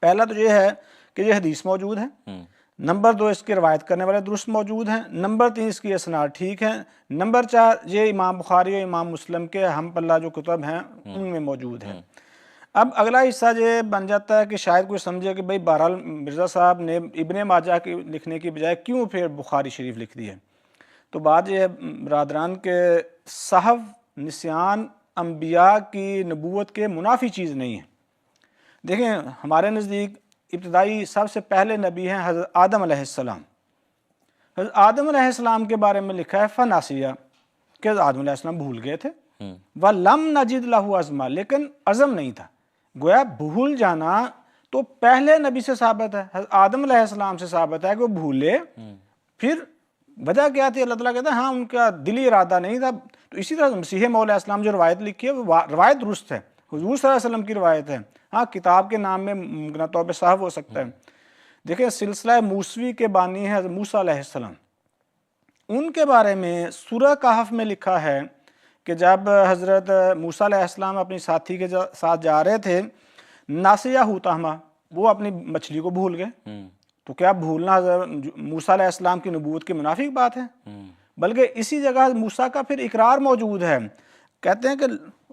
پہلا تو یہ ہے کہ یہ حدیث موجود ہے، نمبر 2 اس کی روایت کرنے والے درست موجود ہیں، نمبر 3 اس کی اسناد ٹھیک ہے، نمبر 4 یہ امام بخاری اور امام مسلم کے ہم پلہ جو کتب ہیں ان میں موجود ہے۔ اب اگلا حصہ یہ بن جاتا ہے کہ شاید کوئی سمجھے کہ بھئی بہرحال مرزا صاحب نے ابن ماجہ کی لکھنے کی بجائے کیوں پھر بخاری شریف لکھ دی ہے. تو بات یہ ہے برادران کے سہو نسیان انبیاء کی نبوت کے منافی چیز نہیں ہے. دیکھیں ہمارے نزدیک ابتدائی سب سے پہلے نبی ہیں حضرت آدم علیہ السلام. حضرت آدم علیہ السلام کے بارے میں لکھا ہے فناسیہ کہ آدم علیہ السلام بھول گئے تھے. وَلَمْ نَجِدْ لَهُ عَزْمًا، لیکن عزم نہیں تھا. گویا بھول جانا تو پہلے نبی سے ثابت ہے، حضرت آدم علیہ السلام سے ثابت ہے کہ وہ بھولے. پھر وجہ کیا تھی؟ اللہ تعالیٰ کہتا ہے ہاں ان کا دلی ارادہ نہیں تھا. تو اسی طرح مسیح موعود علیہ السلام جو روایت لکھی ہے وہ روایت درست ہے، حضور صلی اللہ علیہ وسلم کی روایت ہے. ہاں کتاب کے نام میں ممکنہ طور پہ صاحب ہو سکتا ہے. دیکھیں سلسلہ موسوی کے بانی ہیں حضرت موسیٰ علیہ السلام. ان کے بارے میں سورہ کہف میں لکھا ہے کہ جب حضرت موسیٰ علیہ السلام اپنی ساتھی کے ساتھ جا رہے تھے، ناسیہ ہوتاہما، وہ اپنی مچھلی کو بھول گئے. تو کیا بھولنا حضرت موسیٰ علیہ السلام کی نبوت کی منافی بات ہے؟ بلکہ اسی جگہ موسیٰ کا پھر اقرار موجود ہے. کہتے ہیں کہ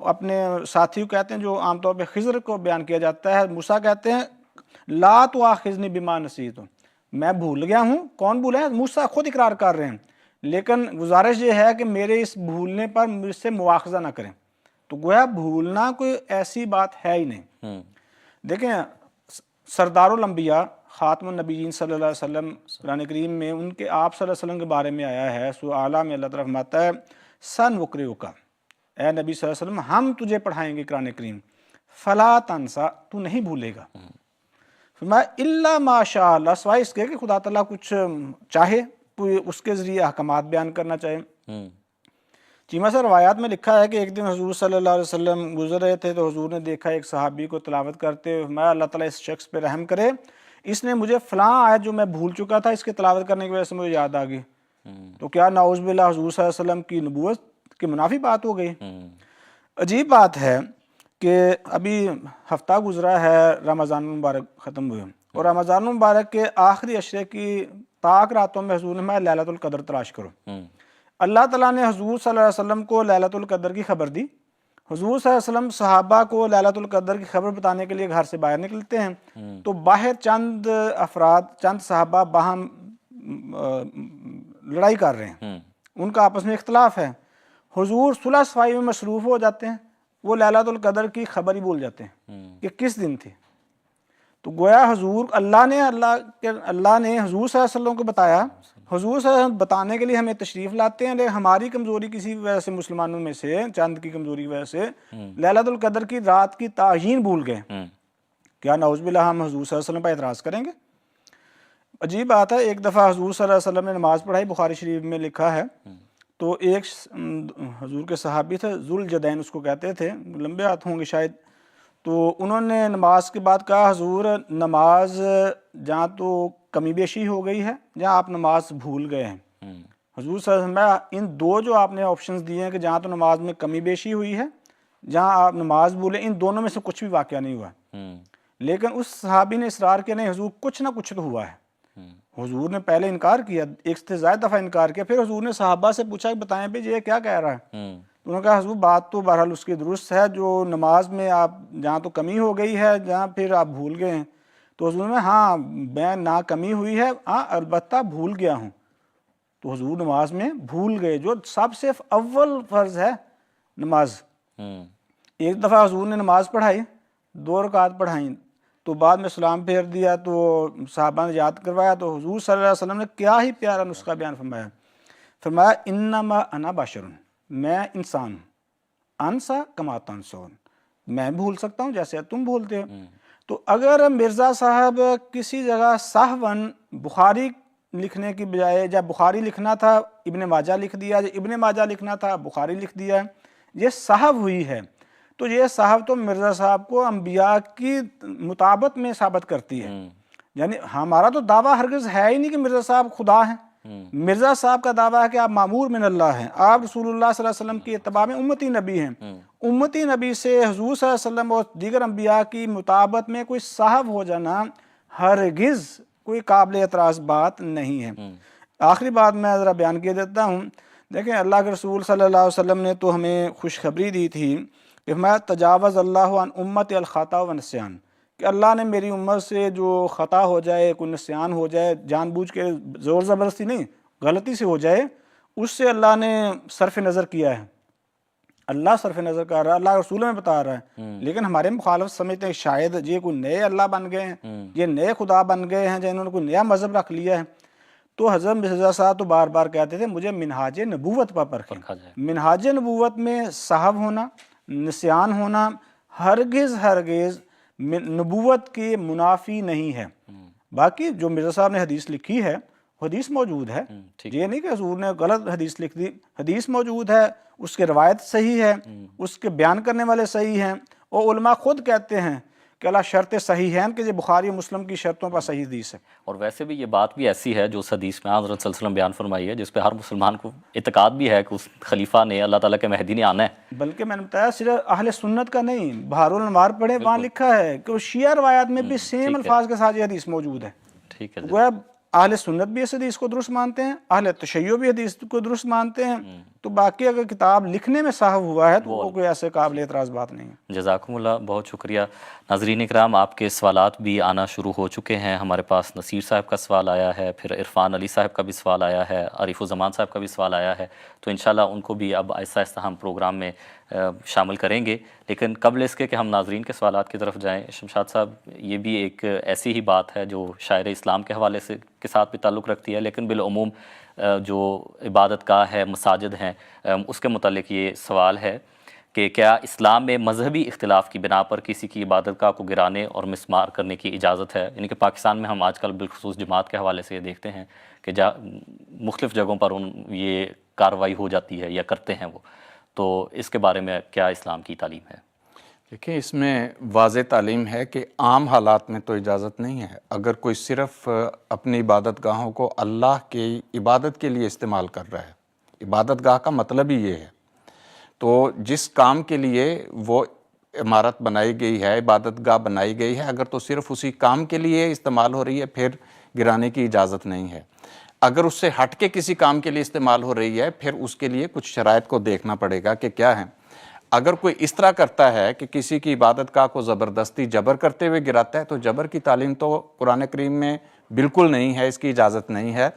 اپنے ساتھی کو کہتے ہیں جو عام طور پہ خضر کو بیان کیا جاتا ہے، موسیٰ کہتے ہیں لا تؤاخذنی بما نسیت، میں بھول گیا ہوں. کون بھولے ہیں؟ موسیٰ خود اقرار کر رہے ہیں. لیکن گزارش یہ ہے کہ میرے اس بھولنے پر مجھ سے مواخذہ نہ کریں. تو گویا بھولنا کوئی ایسی بات ہے ہی نہیں. دیکھیں سردار الانبیاء خاتم النبیین صلی اللہ علیہ وسلم قرآن کریم میں ان کے آپ صلی اللہ علیہ وسلم کے بارے میں آیا ہے. سورہ اعلیٰ میں اللہ تعالیٰ فرماتا ہے سنقرئک، اے نبی صلی اللہ علیہ وسلم ہم تجھے پڑھائیں گے قرآن کریم، فلا تنسا، تو نہیں بھولے گا. فرمایا الا ما شاء اللہ، سوائے اس کے کہ خدا تعالیٰ کچھ چاہے، کوئی اس کے ذریعے احکامات بیان کرنا چاہے. چیمہ سے روایات میں لکھا ہے کہ ایک دن حضور صلی اللہ علیہ وسلم گزر رہے تھے تو حضور نے دیکھا ایک صحابی کو تلاوت کرتے ہوئے. فرمایا اللہ تعالیٰ اس شخص پہ رحم کرے، اس نے مجھے فلاں آیت جو میں بھول چکا تھا اس کے تلاوت کرنے کی وجہ سے مجھے یاد آ گئی. تو کیا نعوذ باللہ حضور صلی اللہ علیہ وسلم کی نبوت کی منافی بات ہو گئی؟ عجیب بات ہے کہ ابھی ہفتہ گزرا ہے رمضان المبارک ختم ہوئے، اور رمضان المبارک کے آخری عشرے کی پاک راتوں میں حضور نے لیلۃ القدر تلاش کرو. اللہ تعالیٰ نے حضور صلی اللہ علیہ وسلم کو لیلۃ القدر کی خبر دی. حضور صلی اللہ علیہ وسلم صحابہ کو لیلۃ القدر کی خبر بتانے کے لیے گھر سے باہر نکلتے ہیں. تو باہر چند افراد، چند صحابہ باہم لڑائی کر رہے ہیں، ان کا آپس میں اختلاف ہے. حضور صلح صفائی میں مصروف ہو جاتے ہیں، وہ لیلۃ القدر کی خبر ہی بھول جاتے ہیں کہ کس دن تھی. تو گویا حضور اللہ نے حضور صلی اللہ علیہ وسلم کو بتایا. حضور صلی اللہ علیہ وسلم بتانے کے لیے ہمیں تشریف لاتے ہیں، لیکن ہماری کمزوری کسی وجہ سے، مسلمانوں میں سے چند کی کمزوری کی وجہ سے لیلۃ القدر کی رات کی تعیین بھول گئے. کیا نعوذ باللہ ہم حضور صلی اللہ علیہ وسلم پر اعتراض کریں گے؟ عجیب بات ہے. ایک دفعہ حضور صلی اللہ علیہ وسلم نے نماز پڑھائی، بخاری شریف میں لکھا ہے. تو ایک حضور کے صحابی تھے، ذوالجدین اس کو کہتے تھے، لمبے ہاتھ ہوں گے شاید. تو انہوں نے نماز کے بعد کہا حضور نماز جہاں تو کمی بیشی ہو گئی ہے، جہاں آپ نماز بھول گئے ہیں. حضور صلی اللہ علیہ وسلم ان دو جو آپ نے آپشنز دیے ہیں کہ جہاں تو نماز میں کمی بیشی ہوئی ہے، جہاں آپ نماز بھولے، ان دونوں میں سے کچھ بھی واقعہ نہیں ہوا. لیکن اس صحابی نے اصرار کیا نہیں حضور کچھ نہ کچھ تو ہوا ہے. حضور نے پہلے انکار کیا، ایک سے زائد دفعہ انکار کیا. پھر حضور نے صحابہ سے پوچھا کہ بتائیں بھی یہ کیا کہہ رہا ہے. انہوں نے کہا حضور بات تو بہرحال اس کی درست ہے، جو نماز میں آپ جہاں تو کمی ہو گئی ہے، جہاں پھر آپ بھول گئے ہیں. تو حضور نے ہاں میں نہ کمی ہوئی ہے، ہاں البتہ بھول گیا ہوں. تو حضور نماز میں بھول گئے، جو سب سے اول فرض ہے نماز. ایک دفعہ حضور نے نماز پڑھائی، 2 رکعت پڑھائیں، تو بعد میں سلام پھیر دیا. تو صحابہ نے یاد کروایا تو حضور صلی اللہ علیہ وسلم نے کیا ہی پیارا نسخہ بیان فرمایا انما انا بشر، میں انسان ہوں، انسا کما تنسون، میں بھول سکتا ہوں جیسے تم بھولتے ہو. تو اگر مرزا صاحب کسی جگہ سہون بخاری لکھنے کی بجائے، جب بخاری لکھنا تھا ابن ماجہ لکھ دیا، جب ابن ماجہ لکھنا تھا بخاری لکھ دیا، یہ صحو ہوئی ہے. تو یہ صحو تو مرزا صاحب کو انبیاء کی مطابق میں ثابت کرتی ہے. یعنی ہمارا تو دعویٰ ہرگز ہے ہی نہیں کہ مرزا صاحب خدا ہیں. مرزا صاحب کا دعویٰ ہے کہ آپ مامور من اللہ ہیں، آپ رسول اللہ صلی اللہ علیہ وسلم کی اتباع میں امتی نبی ہیں. امتی نبی سے حضور صلی اللہ علیہ وسلم اور دیگر انبیاء کی مطابقت میں کوئی صحو ہو جانا ہرگز کوئی قابل اعتراض بات نہیں ہے. آخری بات میں ذرا بیان کیے دیتا ہوں. دیکھیں اللہ کے رسول صلی اللہ علیہ وسلم نے تو ہمیں خوشخبری دی تھی کہ میں تجاوز اللہ عن امت الخطا و نسیان، کہ اللہ نے میری امت سے جو خطا ہو جائے، کوئی نسیان ہو جائے، جان بوجھ کے زور زبردستی نہیں، غلطی سے ہو جائے، اس سے اللہ نے صرف نظر کیا ہے، اللہ صرف نظر کر رہا ہے، اللہ رسول میں بتا رہا ہے، لیکن ہمارے مخالف سمجھتے ہیں شاید یہ کوئی نئے اللہ بن گئے ہیں، یہ نئے خدا بن گئے ہیں، جنہوں نے کوئی نیا مذہب رکھ لیا ہے۔ تو حضرت مرزا صاحب تو بار بار کہتے تھے مجھے منہاج نبوت پر پرکھیں۔ منہاج نبوت میں صحو ہونا، نسیان ہونا ہرگز نبوت کے منافی نہیں ہے۔ باقی جو مرزا صاحب نے حدیث لکھی ہے، حدیث موجود ہے، یہ نہیں کہ حضور نے غلط حدیث لکھ دی، حدیث موجود ہے، اس کے روایت صحیح ہے، اس کے بیان کرنے والے صحیح ہیں، اور علماء خود کہتے ہیں کہ اللہ شرط صحیح ہیں کہ یہ بخاری و مسلم کی شرطوں پر صحیح حدیث ہے۔ اور ویسے بھی یہ بات بھی ایسی ہے جو اس حدیث میں حضرت صلی اللہ علیہ وسلم بیان فرمائی ہے، جس پہ ہر مسلمان کو اعتقاد بھی ہے کہ اس خلیفہ نے، اللہ تعالیٰ کے مہدی نے آنا ہے۔ بلکہ میں نے بتایا صرف اہل سنت کا نہیں، بہار الانوار پڑھیں، وہاں لکھا ہے کہ شیعہ روایات میں بھی سیم الفاظ کے ساتھ یہ حدیث موجود ہے۔ ٹھیک ہے، وہ اہل سنت بھی اس حدیث کو درست مانتے ہیں، اہل تشیع بھی حدیث کو درست مانتے ہیں، تو باقی اگر کتاب لکھنے میں صحو ہوا ہے تو وہ کوئی ایسے قابل اعتراض بات نہیں ہے۔ جزاکم اللہ، بہت شکریہ۔ ناظرین کرام، آپ کے سوالات بھی آنا شروع ہو چکے ہیں۔ ہمارے پاس نصیر صاحب کا سوال آیا ہے، پھر عرفان علی صاحب کا بھی سوال آیا ہے، عریف الزمان صاحب کا بھی سوال آیا ہے، تو انشاءاللہ ان کو بھی اب آہستہ آہستہ ہم پروگرام میں شامل کریں گے۔ لیکن قبل اس کے کہ ہم ناظرین کے سوالات کی طرف جائیں، شمشاد صاحب، یہ بھی ایک ایسی ہی بات ہے جو شاعر اسلام کے حوالے سے کے ساتھ بھی تعلق رکھتی ہے، لیکن بالعموم جو عبادت گاہ ہے، مساجد ہیں، اس کے متعلق یہ سوال ہے کہ کیا اسلام میں مذہبی اختلاف کی بنا پر کسی کی عبادت گاہ کو گرانے اور مسمار کرنے کی اجازت ہے؟ یعنی کہ پاکستان میں ہم آج کل بالخصوص جماعت کے حوالے سے یہ دیکھتے ہیں کہ مختلف جگہوں پر یہ کارروائی ہو جاتی ہے یا کرتے ہیں وہ، تو اس کے بارے میں کیا اسلام کی تعلیم ہے؟ دیکھیں، اس میں واضح تعلیم ہے کہ عام حالات میں تو اجازت نہیں ہے۔ اگر کوئی صرف اپنی عبادت گاہوں کو اللہ کی عبادت کے لیے استعمال کر رہا ہے، عبادت گاہ کا مطلب ہی یہ ہے، تو جس کام کے لیے وہ عمارت بنائی گئی ہے، عبادت گاہ بنائی گئی ہے، اگر تو صرف اسی کام کے لیے استعمال ہو رہی ہے، پھر گرانے کی اجازت نہیں ہے۔ اگر اس سے ہٹ کے کسی کام کے لیے استعمال ہو رہی ہے، پھر اس کے لیے کچھ شرائط کو دیکھنا پڑے گا کہ کیا ہیں۔ اگر کوئی اس طرح کرتا ہے کہ کسی کی عبادت گاہ کو زبردستی جبر کرتے ہوئے گراتا ہے، تو جبر کی تعلیم تو قرآن کریم میں بالکل نہیں ہے، اس کی اجازت نہیں ہے۔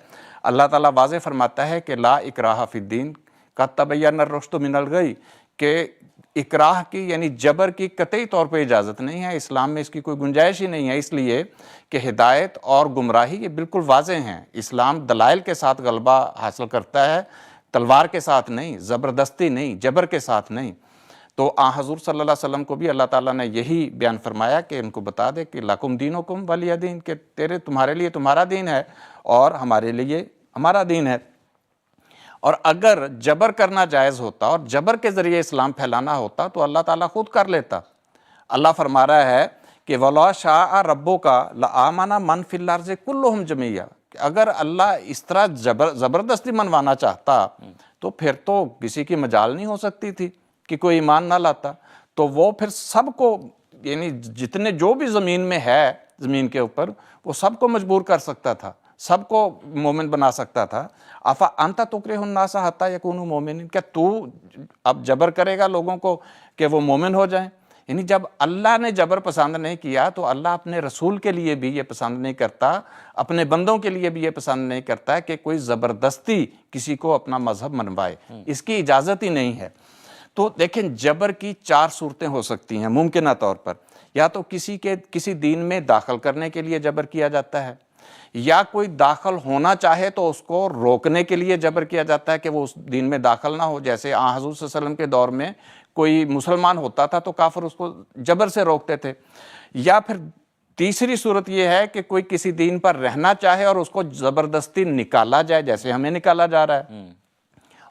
اللہ تعالیٰ واضح فرماتا ہے کہ لا اکراہ فی الدین قد تبین الرشد من الغی، کہ اکراہ کی یعنی جبر کی قطعی طور پہ اجازت نہیں ہے، اسلام میں اس کی کوئی گنجائش ہی نہیں ہے، اس لیے کہ ہدایت اور گمراہی یہ بالکل واضح ہیں۔ اسلام دلائل کے ساتھ غلبہ حاصل کرتا ہے، تلوار کے ساتھ نہیں، زبردستی نہیں، جبر کے ساتھ نہیں۔ تو حضور صلی اللہ علیہ وسلم کو بھی اللہ تعالیٰ نے یہی بیان فرمایا کہ ان کو بتا دے کہ لکم دینکم ولی دین، کہ تمہارے لیے تمہارا دین ہے اور ہمارے لیے ہمارا دین ہے۔ اور اگر جبر کرنا جائز ہوتا اور جبر کے ذریعے اسلام پھیلانا ہوتا تو اللہ تعالیٰ خود کر لیتا۔ اللہ فرما رہا ہے کہ وَلَا شَاءَ رَبُّكَ لَآمَنَ مَنْ فِي الْأَرْضِ كُلُّهُمْ جَمِيعًا، کہ اگر اللہ اس طرح زبردستی منوانا چاہتا تو پھر تو کسی کی مجال نہیں ہو سکتی تھی کہ کوئی ایمان نہ لاتا، تو وہ پھر سب کو، یعنی جتنے جو بھی زمین میں ہے، زمین کے اوپر، وہ سب کو مجبور کر سکتا تھا، سب کو مومن بنا سکتا تھا۔ افا انت تکرہ الناس حتی یکونوا مومنین، کیا تو اب جبر کرے گا لوگوں کو کہ وہ مومن ہو جائیں؟ یعنی جب اللہ نے جبر پسند نہیں کیا تو اللہ اپنے رسول کے لیے بھی یہ پسند نہیں کرتا، اپنے بندوں کے لیے بھی یہ پسند نہیں کرتا کہ کوئی زبردستی کسی کو اپنا مذہب منوائے، اس کی اجازت ہی نہیں ہے۔ تو دیکھیں، جبر کی 4 صورتیں ہو سکتی ہیں ممکنہ طور پر، یا تو کسی دین میں داخل کرنے کے لیے جبر کیا جاتا ہے، یا کوئی داخل ہونا چاہے تو اس کو روکنے کے لیے جبر کیا جاتا ہے کہ وہ اس دین میں داخل نہ ہو۔ جیسے حضور صلی اللہ علیہ وسلم کے دور میں کوئی مسلمان ہوتا تھا تو کافر اس کو جبر سے روکتے تھے۔ یا پھر تیسری صورت یہ ہے کہ کوئی کسی دین پر رہنا چاہے اور اس کو زبردستی نکالا جائے، جیسے ہمیں نکالا جا رہا ہے۔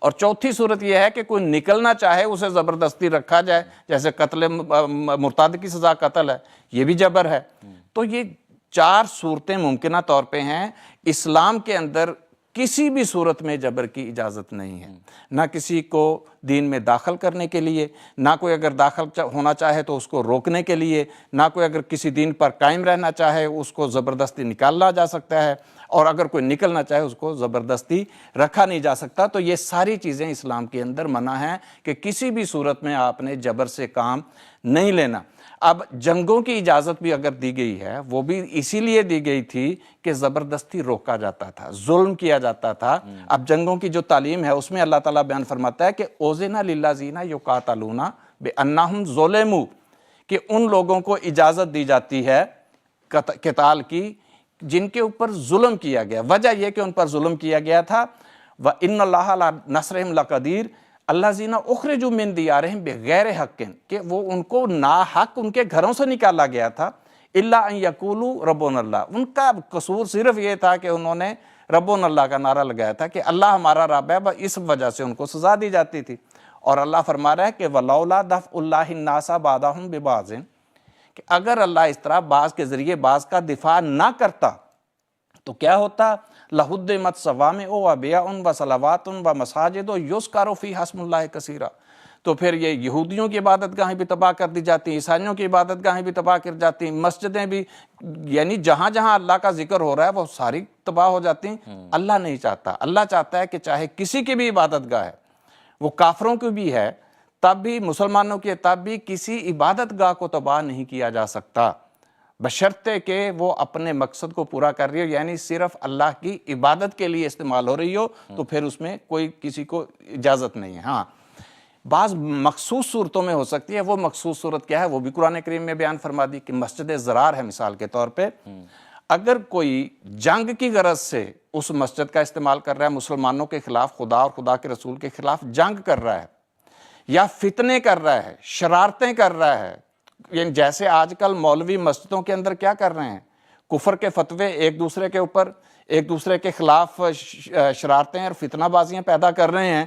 اور چوتھی صورت یہ ہے کہ کوئی نکلنا چاہے، اسے زبردستی رکھا جائے، جیسے قتل مرتد کی سزا قتل ہے، یہ بھی جبر ہے۔ تو یہ 4 صورتیں ممکنہ طور پہ ہیں۔ اسلام کے اندر کسی بھی صورت میں جبر کی اجازت نہیں ہے، نہ کسی کو دین میں داخل کرنے کے لیے، نہ کوئی اگر داخل ہونا چاہے تو اس کو روکنے کے لیے، نہ کوئی اگر کسی دین پر قائم رہنا چاہے اس کو زبردستی نکالا جا سکتا ہے، اور اگر کوئی نکلنا چاہے اس کو زبردستی رکھا نہیں جا سکتا۔ تو یہ ساری چیزیں اسلام کے اندر منع ہیں کہ کسی بھی صورت میں آپ نے جبر سے کام نہیں لینا۔ اب جنگوں کی اجازت بھی اگر دی گئی ہے وہ بھی اسی لیے دی گئی تھی کہ زبردستی روکا جاتا تھا، ظلم کیا جاتا تھا۔ اب جنگوں کی جو تعلیم ہے اس میں اللہ تعالیٰ بیان فرماتا ہے کہ اوزن للذین یقاتلون بانہم ظلموا، کہ ان لوگوں کو اجازت دی جاتی ہے قتال کی جن کے اوپر ظلم کیا گیا۔ وجہ یہ کہ ان پر ظلم کیا گیا تھا، وَإِنَّ اللَّهَ لَنَصْرِهِمْ لَقَدِيرٌ الَّذِينَ أُخْرِجُوا مِن دِيَارِهِمْ بِغَيْرِ حَقٍ، کہ وہ ان کو ناحق ان کے گھروں سے نکالا گیا تھا۔ إِلَّا أَن يَقُولُوا رَبُّنَا اللَّهُ، ان کا قصور صرف یہ تھا کہ انہوں نے ربنا اللہ کا نعرہ لگایا تھا کہ اللہ ہمارا رب ہے، اس وجہ سے ان کو سزا دی جاتی تھی۔ اور اللہ فرما رہا ہے کہ وَلَوْلَا دَفْعُ اللَّهِ النَّاسَ بَعْضَهُم بِبَعْضٍ، کہ اگر اللہ اس طرح بعض کے ذریعے بعض کا دفاع نہ کرتا تو کیا ہوتا؟ لَهُدِّمَتْ صَوَامِعُ وَبِیَعٌ وَصَلَوَاتٌ وَمَسَاجِدُ يُذْكَرُ فِیہا اسْمُ اللَّهِ کثیرا، تو پھر یہ یہودیوں کی عبادت گاہیں بھی تباہ کر دی جاتی، عیسائیوں کی عبادت گاہیں بھی تباہ کر جاتی، مسجدیں بھی، یعنی جہاں جہاں اللہ کا ذکر ہو رہا ہے وہ ساری تباہ ہو جاتی۔ اللہ نہیں چاہتا، اللہ چاہتا ہے کہ چاہے کسی کی بھی عبادت گاہ ہے، وہ کافروں کی بھی ہے تب بھی، مسلمانوں کی تب بھی، کسی عبادت گاہ کو تباہ نہیں کیا جا سکتا بشرطے کہ وہ اپنے مقصد کو پورا کر رہی ہو، یعنی صرف اللہ کی عبادت کے لیے استعمال ہو رہی ہو، تو پھر اس میں کوئی کسی کو اجازت نہیں ہے۔ ہاں بعض مخصوص صورتوں میں ہو سکتی ہے، وہ مخصوص صورت کیا ہے وہ بھی قرآن کریم میں بیان فرما دی کہ مسجد ضرار ہے مثال کے طور پہ، اگر کوئی جنگ کی غرض سے اس مسجد کا استعمال کر رہا ہے، مسلمانوں کے خلاف، خدا اور خدا کے رسول کے خلاف جنگ کر رہا ہے، یا فتنے کر رہا ہے، شرارتیں کر رہا ہے، یعنی جیسے آج کل مولوی مسجدوں کے اندر کیا کر رہے ہیں، کفر کے فتوے ایک دوسرے کے اوپر، ایک دوسرے کے خلاف شرارتیں اور فتنہ بازیاں پیدا کر رہے ہیں،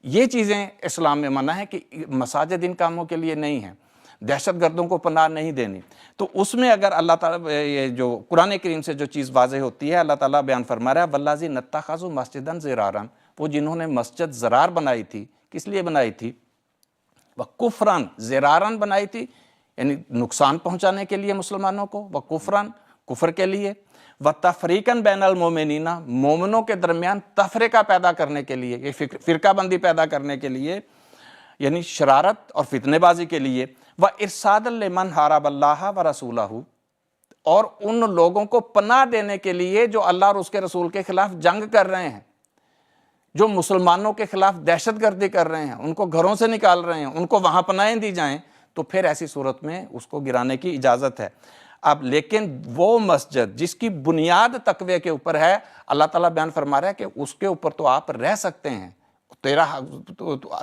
یہ چیزیں اسلام میں منع ہے کہ مساجد ان کاموں کے لیے نہیں ہیں، دہشت گردوں کو پناہ نہیں دینی۔ تو اس میں اگر اللہ تعالیٰ یہ جو قرآن کریم سے جو چیز واضح ہوتی ہے، اللہ تعالیٰ بیان فرما رہا ہے وَالَّذِينَ اتَّخَذُوا مَسْجِدًا ضِرَارًا، وہ جنہوں نے مسجد ضرار بنائی تھی، کس لیے بنائی تھی؟ وَكُفْرًا، ضِرَارًا بنائی تھی یعنی نقصان پہنچانے کے لیے مسلمانوں کو، وَكُفْرًا، کفر کے لیے، وَتَفْرِيقًا بَيْنَ الْمُؤْمِنِينَ، مومنوں کے درمیان تفرقہ پیدا کرنے کے لیے، یہ فرقہ بندی پیدا کرنے کے لیے، یعنی شرارت اور فتنے بازی کے لیے، وَإِرْصَادًا لِمَنْ حَارَبَ اللَّهَ وَرَسُولَهُ، اور ان لوگوں کو پناہ دینے کے لیے جو اللہ اور اس کے رسول کے خلاف جنگ کر رہے ہیں، جو مسلمانوں کے خلاف دہشت گردی کر رہے ہیں، ان کو گھروں سے نکال رہے ہیں، ان کو وہاں پناہیں دی جائیں، تو پھر ایسی صورت میں اس کو گرانے کی اجازت ہے۔ اب لیکن وہ مسجد جس کی بنیاد تقوی کے اوپر ہے، اللہ تعالیٰ بیان فرما رہا ہے کہ اس کے اوپر تو آپ رہ سکتے ہیں، تیرا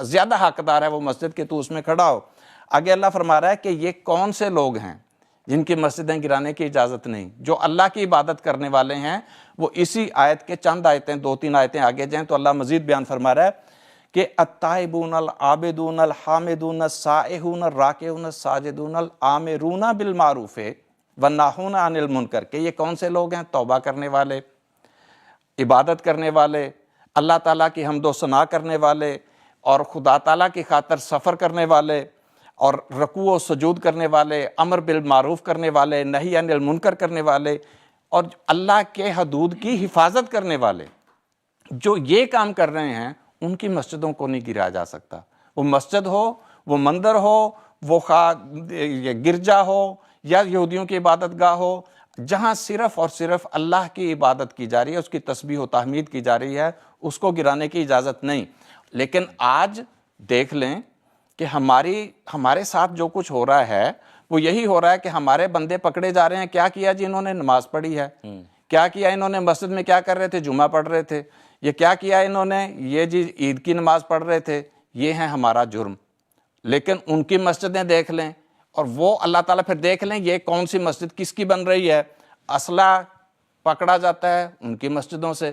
زیادہ حقدار ہے وہ مسجد کہ تو اس میں کھڑا ہو۔ آگے اللہ فرما رہا ہے کہ یہ کون سے لوگ ہیں جن کی مسجدیں گرانے کی اجازت نہیں؟ جو اللہ کی عبادت کرنے والے ہیں۔ وہ اسی آیت کے چند آیتیں، 2-3 آیتیں آگے جائیں تو اللہ مزید بیان فرما رہا ہے کہ التائبون العابدون الحامدون السائحون الراکعون الساجدون الآمرون بالمعروف والناہون عن المنکر، کہ یہ کون سے لوگ ہیں؟ توبہ کرنے والے، عبادت کرنے والے، اللہ تعالیٰ کی حمد و ثنا کرنے والے، اور خدا تعالیٰ کی خاطر سفر کرنے والے، اور رکوع و سجود کرنے والے، امر بالمعروف کرنے والے، نہی عن المنکر کرنے والے، اور اللہ کے حدود کی حفاظت کرنے والے۔ جو یہ کام کر رہے ہیں ان کی مسجدوں کو نہیں گرایا جا سکتا۔ وہ مسجد ہو، وہ مندر ہو، وہ گرجا ہو، یا یہودیوں کی عبادت گاہ ہو، جہاں صرف اور صرف اللہ کی عبادت کی جا رہی ہے، اس کی تسبیح و تحمید کی جا رہی ہے، اس کو گرانے کی اجازت نہیں۔ لیکن آج دیکھ لیں کہ ہمارے ساتھ جو کچھ ہو رہا ہے وہ یہی ہو رہا ہے کہ ہمارے بندے پکڑے جا رہے ہیں۔ کیا کیا جی انہوں نے؟ نماز پڑھی ہے۔ کیا کیا انہوں نے؟ مسجد میں کیا کر رہے تھے؟ جمعہ پڑھ رہے تھے۔ یہ کیا کیا انہوں نے؟ یہ جی عید کی نماز پڑھ رہے تھے۔ یہ ہے ہمارا جرم۔ لیکن ان کی مسجدیں دیکھ لیں، اور وہ اللہ تعالیٰ پھر دیکھ لیں یہ کون سی مسجد کس کی بن رہی ہے۔ اسلحہ پکڑا جاتا ہے ان کی مسجدوں سے،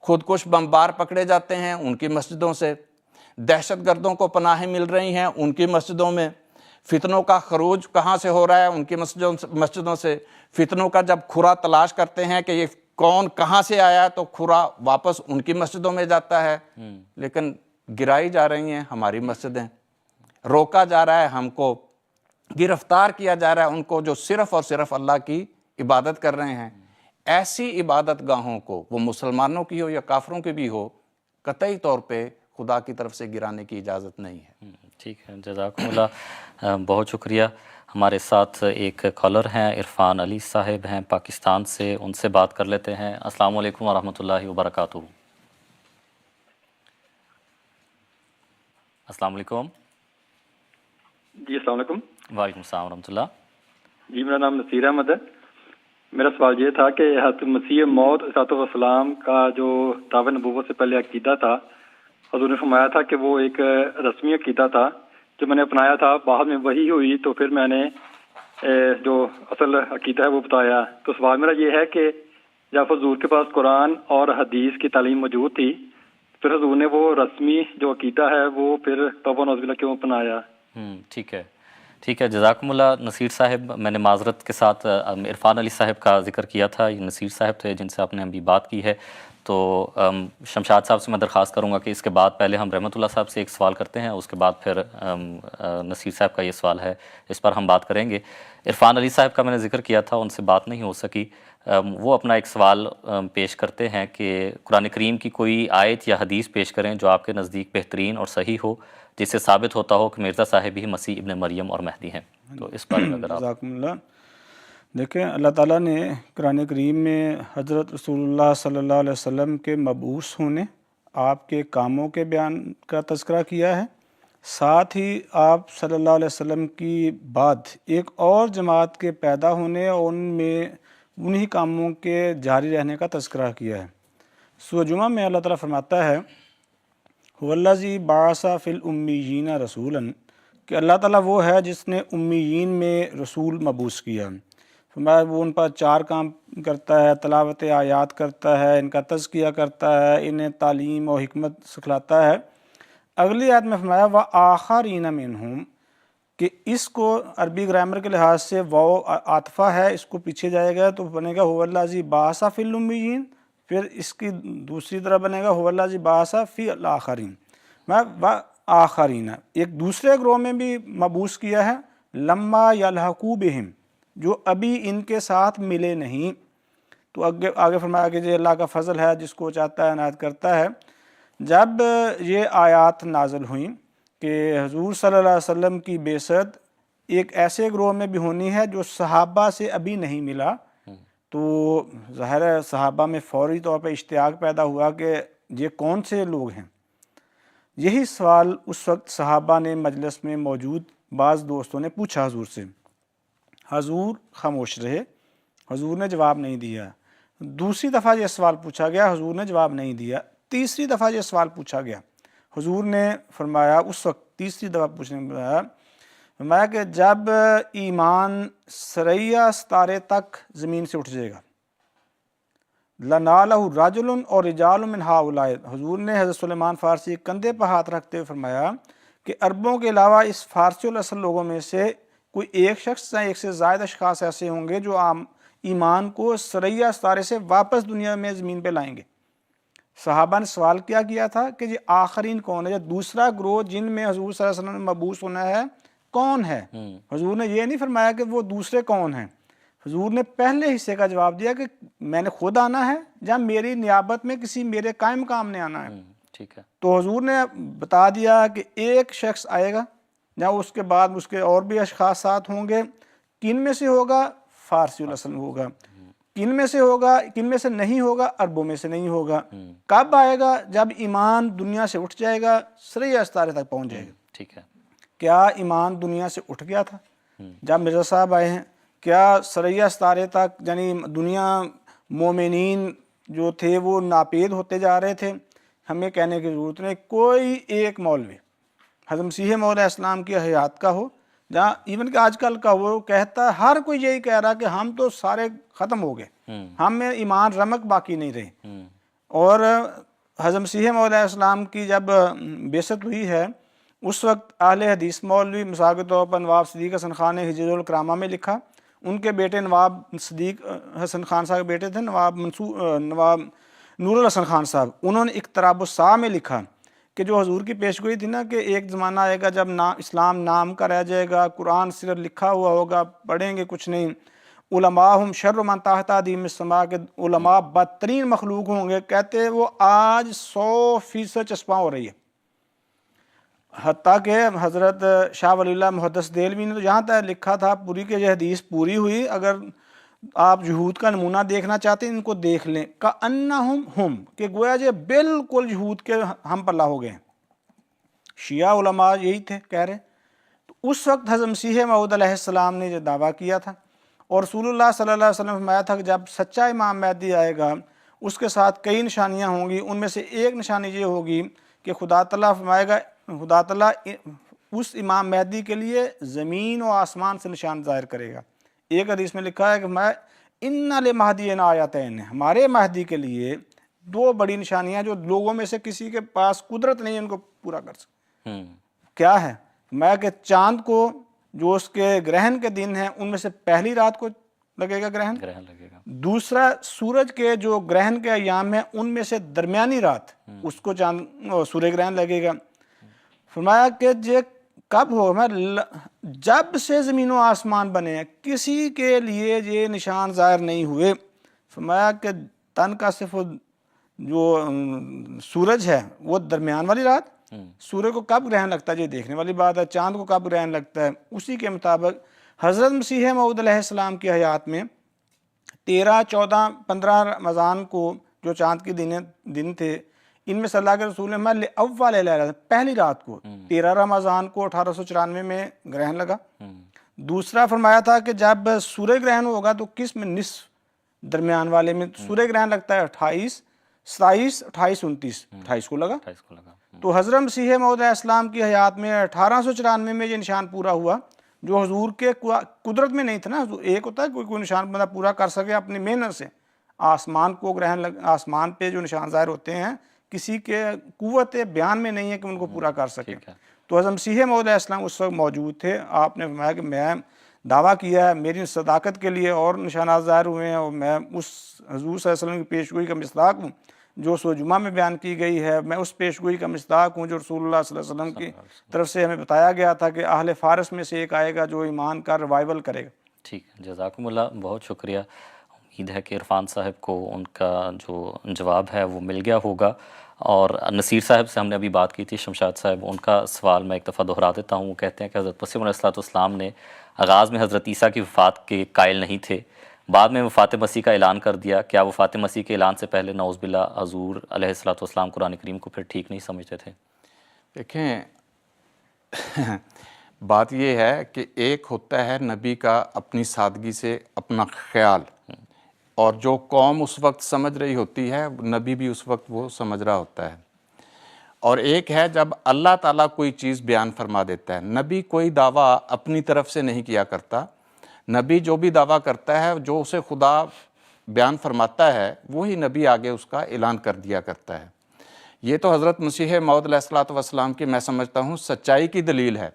خودکش بمبار پکڑے جاتے ہیں ان کی مسجدوں سے، دہشت گردوں کو پناہیں مل رہی ہیں ان کی مسجدوں میں، فتنوں کا خروج کہاں سے ہو رہا ہے؟ ان کی مسجدوں سے۔ فتنوں کا جب کھرا تلاش کرتے ہیں کہ یہ کون کہاں سے آیا تو کھرا واپس ان کی مسجدوں میں جاتا ہے، لیکن گرائی جا رہی ہیں ہماری مسجدیں، روکا جا رہا ہے ہم کو، گرفتار کیا جا رہا ہے ان کو جو صرف اور صرف اللہ کی عبادت کر رہے ہیں۔ ایسی عبادت گاہوں کو، وہ مسلمانوں کی ہو یا کافروں کی بھی ہو، قطعی طور پہ خدا کی طرف سے گرانے کی اجازت نہیں ہے۔ ٹھیک ہے، جزاکم اللہ، بہت شکریہ۔ ہمارے ساتھ ایک کالر ہیں، عرفان علی صاحب ہیں پاکستان سے، ان سے بات کر لیتے ہیں۔ السلام علیکم ورحمۃ اللہ وبرکاتہ۔ السلام علیکم۔ جی السلام علیکم۔ وعلیکم السلام ورحمۃ اللہ۔ جی میرا نام نصیر احمد ہے۔ میرا سوال یہ تھا کہ حضرت مسیح موعود علیہ السلام کا جو دعوت نبوت سے پہلے عقیدہ تھا، حضور نے فرمایا تھا کہ وہ ایک رسمی عقیدہ تھا جو میں نے اپنایا تھا، بعد میں وحی ہوئی تو پھر میں نے جو اصل عقیدہ ہے وہ بتایا۔ تو سوال میرا یہ ہے کہ جب حضور کے پاس قرآن اور حدیث کی تعلیم موجود تھی، پھر حضور نے وہ رسمی جو عقیدہ ہے وہ پھر توبہ نعوذ باللہ کیوں اپنایا؟ ٹھیک ہے، ٹھیک ہے، جزاکم اللہ نصیر صاحب۔ میں نے معذرت کے ساتھ عرفان علی صاحب کا ذکر کیا تھا، یہ نصیر صاحب تھے جن سے آپ نے ابھی بات کی ہے۔ تو شمشاد صاحب سے میں درخواست کروں گا کہ اس کے بعد پہلے ہم رحمت اللہ صاحب سے ایک سوال کرتے ہیں، اس کے بعد پھر نصیر صاحب کا یہ سوال ہے، اس پر ہم بات کریں گے۔ عرفان علی صاحب کا میں نے ذکر کیا تھا، ان سے بات نہیں ہو سکی، وہ اپنا ایک سوال پیش کرتے ہیں کہ قرآن کریم کی کوئی آیت یا حدیث پیش کریں جو آپ کے نزدیک بہترین اور صحیح ہو، جس سے ثابت ہوتا ہو کہ مرزا صاحب ہی مسیح ابن مریم اور مہدی ہیں۔ تو اس پر اگر آپ جزاکم اللہ۔ دیکھیں، اللہ تعالیٰ نے قرآن کریم میں حضرت رسول اللہ صلی اللہ علیہ وسلم کے مبعوث ہونے، آپ کے کاموں کے بیان کا تذکرہ کیا ہے، ساتھ ہی آپ صلی اللہ علیہ وسلم کی بعد ایک اور جماعت کے پیدا ہونے اور ان میں انہی کاموں کے جاری رہنے کا تذکرہ کیا ہے۔ سورہ جمعہ میں اللہ تعالیٰ فرماتا ہے وَالَّذِي بَعَثَ فِي الْأُمِّيِّينَ رَسُولًا، کہ اللہ تعالیٰ وہ ہے جس نے امیین میں رسول مبعوث کیا۔ فرمایا وہ ان پر 4 کام کرتا ہے، تلاوت آیات کرتا ہے، ان کا تزکیہ کرتا ہے، انہیں تعلیم و حکمت سکھلاتا ہے۔ اگلی آیت میں فرمایا وَآخَرِينَ مِنْهُمْ، کہ اس کو عربی گرامر کے لحاظ سے واو عاطفہ ہے، اس کو پیچھے جائے گا تو بنے گا هُوَ الَّذِي بَعَثَ فِي الْأُمِّيِّينَ، پھر اس کی دوسری طرح بنے گا هُوَ الَّذِي بَعَثَ فِي الْآخَرِينَ، آخرین ایک دوسرے گروہ میں بھی مبعوث کیا ہے، لما یلحقوا بہم، جو ابھی ان کے ساتھ ملے نہیں۔ تو آگے فرمایا کہ یہ اللہ کا فضل ہے، جس کو چاہتا ہے عنایت کرتا ہے۔ جب یہ آیات نازل ہوئیں کہ حضور صلی اللہ علیہ وسلم کی بعثت ایک ایسے گروہ میں بھی ہونی ہے جو صحابہ سے ابھی نہیں ملا، تو ظاہر ہے صحابہ میں فوری طور پہ اشتیاق پیدا ہوا کہ یہ کون سے لوگ ہیں۔ یہی سوال اس وقت صحابہ نے مجلس میں موجود بعض دوستوں نے پوچھا حضور سے، حضور خاموش رہے، حضور نے جواب نہیں دیا۔ دوسری دفعہ یہ سوال پوچھا گیا، حضور نے جواب نہیں دیا۔ تیسری دفعہ یہ سوال پوچھا گیا، حضور نے فرمایا اس وقت تیسری دفعہ پوچھنے میں فرمایا کہ جب ایمان ثریا ستارے تک زمین سے اٹھ جائے گا، لَنَالَهُ رَجُلٌ اور رِجَالٌ مِّنْ هَٰؤُلَاءِ، حضور نے حضرت سلیمان فارسی کندھے پر ہاتھ رکھتے ہوئے فرمایا کہ عربوں کے علاوہ اس فارسی الاصل لوگوں میں سے کوئی ایک شخص یا ایک سے زائد اشخاص ایسے ہوں گے جو ایمان کو ثریا ستارے سے واپس دنیا میں زمین پہ لائیں گے۔ صحابہ نے سوال کیا تھا کہ یہ آخرین کون ہے، یا دوسرا گروہ جن میں حضور صلی اللہ علیہ وسلم نے مبعوث ہونا ہے کون ہے؟ حضور نے یہ نہیں فرمایا کہ وہ دوسرے کون ہیں، حضور نے پہلے حصے کا جواب دیا کہ میں نے خود آنا ہے یا میری نیابت میں کسی میرے قائم مقام نے آنا ہے۔ ٹھیک ہے، تو حضور نے بتا دیا کہ ایک شخص آئے گا یا اس کے بعد اس کے اور بھی اشخاص ساتھ ہوں گے، کن میں سے ہوگا؟ فارسی الاصل ہوگا۔ کن میں سے ہوگا؟ کن میں سے نہیں ہوگا؟ عربوں میں سے نہیں ہوگا۔ کب آئے گا؟ جب ایمان دنیا سے اٹھ جائے گا، ثریا ستارے تک پہنچ جائے گا۔ ٹھیک ہے، کیا ایمان دنیا سے اٹھ گیا تھا جب مرزا صاحب آئے ہیں؟ کیا ثریا ستارے تک یعنی دنیا مومنین جو تھے وہ ناپید ہوتے جا رہے تھے؟ ہمیں کہنے کی ضرورت نہیں، کوئی ایک مولوی حضرت مسیح موعود علیہ السلام کی حیات کا ہو، جہاں ایون کہ آج کل کا وہ کہتا ہے، ہر کوئی یہی کہہ رہا کہ ہم تو سارے ختم ہو گئے، ہم میں ایمان رمق باقی نہیں رہی۔ اور حضرت مسیح موعود علیہ السلام کی جب بعثت ہوئی ہے، اس وقت اہل حدیث مولوی مثال کے طور پر نواب صدیق حسن خان نے حجج الکرامہ میں لکھا، ان کے بیٹے نواب صدیق حسن خان صاحب کے بیٹے تھے نواب نور الحسن خان صاحب، انہوں نے اقتراب الساعہ میں لکھا کہ جو حضور کی پیشگوئی تھی نا کہ ایک زمانہ آئے گا جب اسلام نام کا رہ جائے گا، قرآن صرف لکھا ہوا ہوگا، پڑھیں گے کچھ نہیں، علماء ہم شر من تحت ادیم السماء کے علماء بدترین مخلوق ہوں گے، کہتے وہ آج 100% چسپاں ہو رہی ہے۔ حتیٰ کہ حضرت شاہ ولی اللہ محدث دہلوی نے تو جہاں تک لکھا تھا پوری کہ یہ حدیث پوری ہوئی، اگر آپ جہود کا نمونہ دیکھنا چاہتے ہیں ان کو دیکھ لیں، کأنہم ہم، کہ گویا یہ بالکل جہود کے ہم پلہ ہو گئے ہیں۔ شیعہ علماء یہی تھے کہہ رہے، تو اس وقت حضرت مسیح موعود علیہ السلام نے یہ دعویٰ کیا تھا، اور رسول اللہ صلی اللہ علیہ وسلم نے فرمایا تھا کہ جب سچا امام مہدی آئے گا اس کے ساتھ کئی نشانیاں ہوں گی، ان میں سے ایک نشانی یہ ہوگی کہ خدا تعالیٰ فرمائے گا، خدا تعالیٰ اس امام مہدی کے لیے زمین و آسمان سے نشان ظاہر کرے گا۔ ایک حدیث میں لکھا ہے کہ میں ان لمہدین آیاتین، ہمارے مہدی کے لیے 2 بڑی نشانیاں جو لوگوں میں سے کسی کے پاس قدرت نہیں ہے ان کو پورا کر سکے۔ کیا ہے؟ میں کہ چاند کو جو اس کے گرہن کے دن ہیں ان میں سے پہلی رات کو لگے گا گرہن لگے گا، دوسرا سورج کے جو گرہن کے ایام ہیں ان میں سے درمیانی رات اس کو سورج گرہن لگے گا۔ فرمایا کہ یہ کب ہوگا؟ جب سے زمین و آسمان بنے ہیں کسی کے لیے یہ نشان ظاہر نہیں ہوئے۔ فرمایا کہ تن کا صرف جو سورج ہے وہ درمیان والی رات، سورج کو کب گرہن لگتا ہے یہ دیکھنے والی بات ہے، چاند کو کب گرہن لگتا ہے اسی کے مطابق حضرت مسیح موعود علیہ السلام کی حیات میں 13، 14، 15 رمضان کو جو چاند کے دن تھے، ان میں صلی اللہ کے رسول نے اول لیلہ پہلی رات کو 13 رمضان کو 1894 میں گرہن لگا۔ دوسرا فرمایا تھا کہ جب سورج گرہن ہوگا تو کس میں نصف درمیان والے میں سورج گرہن لگتا ہے 28، 27، 28، 29، 28 کو لگا۔ تو حضرت مسیح موعود علیہ السلام کی حیات میں 1894 میں یہ نشان پورا ہوا جو حضور کے قدرت میں نہیں تھا نا۔ ایک ہوتا ہے کوئی نشان بندہ پورا کر سکے اپنی محنت سے، آسمان کو آسمان پہ جو نشان ظاہر ہوتے ہیں کسی کے قوت بیان میں نہیں ہے کہ ان کو پورا کر سکے۔ تو حضرت مسیح موعود علیہ السلام اس وقت موجود تھے، آپ نے فرمایا کہ میں دعویٰ کیا ہے میری صداقت کے لیے اور نشانات ظاہر ہوئے ہیں، اور میں اس حضور صلی اللہ علیہ وسلم کی پیشگوئی کا مصداق ہوں جو سورہ جمعہ میں بیان کی گئی ہے، میں اس پیشگوئی کا مصداق ہوں جو رسول اللہ صلی اللہ علیہ وسلم کی طرف سے ہمیں بتایا گیا تھا کہ اہل فارس میں سے ایک آئے گا جو ایمان کا ریوائول کرے گا۔ ٹھیک ہے، جزاکم اللہ، بہت شکریہ۔ امید ہے کہ عرفان صاحب کو ان کا جو جواب ہے وہ مل گیا ہوگا۔ اور نصیر صاحب سے ہم نے ابھی بات کی تھی، شمشاد صاحب، ان کا سوال میں ایک دفعہ دہرا دیتا ہوں۔ وہ کہتے ہیں کہ حضرت مسیح علیہ السلام نے آغاز میں حضرت عیسیٰ کی وفات کے قائل نہیں تھے، بعد میں وفات مسیح کا اعلان کر دیا، کیا وفات مسیح کے اعلان سے پہلے نعوذ باللہ حضور علیہ السلام قرآن کریم کو پھر ٹھیک نہیں سمجھتے تھے؟ دیکھیں بات یہ ہے کہ ایک ہوتا ہے نبی کا اپنی سادگی سے اپنا خیال، اور جو قوم اس وقت سمجھ رہی ہوتی ہے نبی بھی اس وقت وہ سمجھ رہا ہوتا ہے، اور ایک ہے جب اللہ تعالیٰ کوئی چیز بیان فرما دیتا ہے۔ نبی کوئی دعویٰ اپنی طرف سے نہیں کیا کرتا، نبی جو بھی دعویٰ کرتا ہے جو اسے خدا بیان فرماتا ہے وہی نبی آگے اس کا اعلان کر دیا کرتا ہے۔ یہ تو حضرت مسیح موعود علیہ السلام کی میں سمجھتا ہوں سچائی کی دلیل ہے۔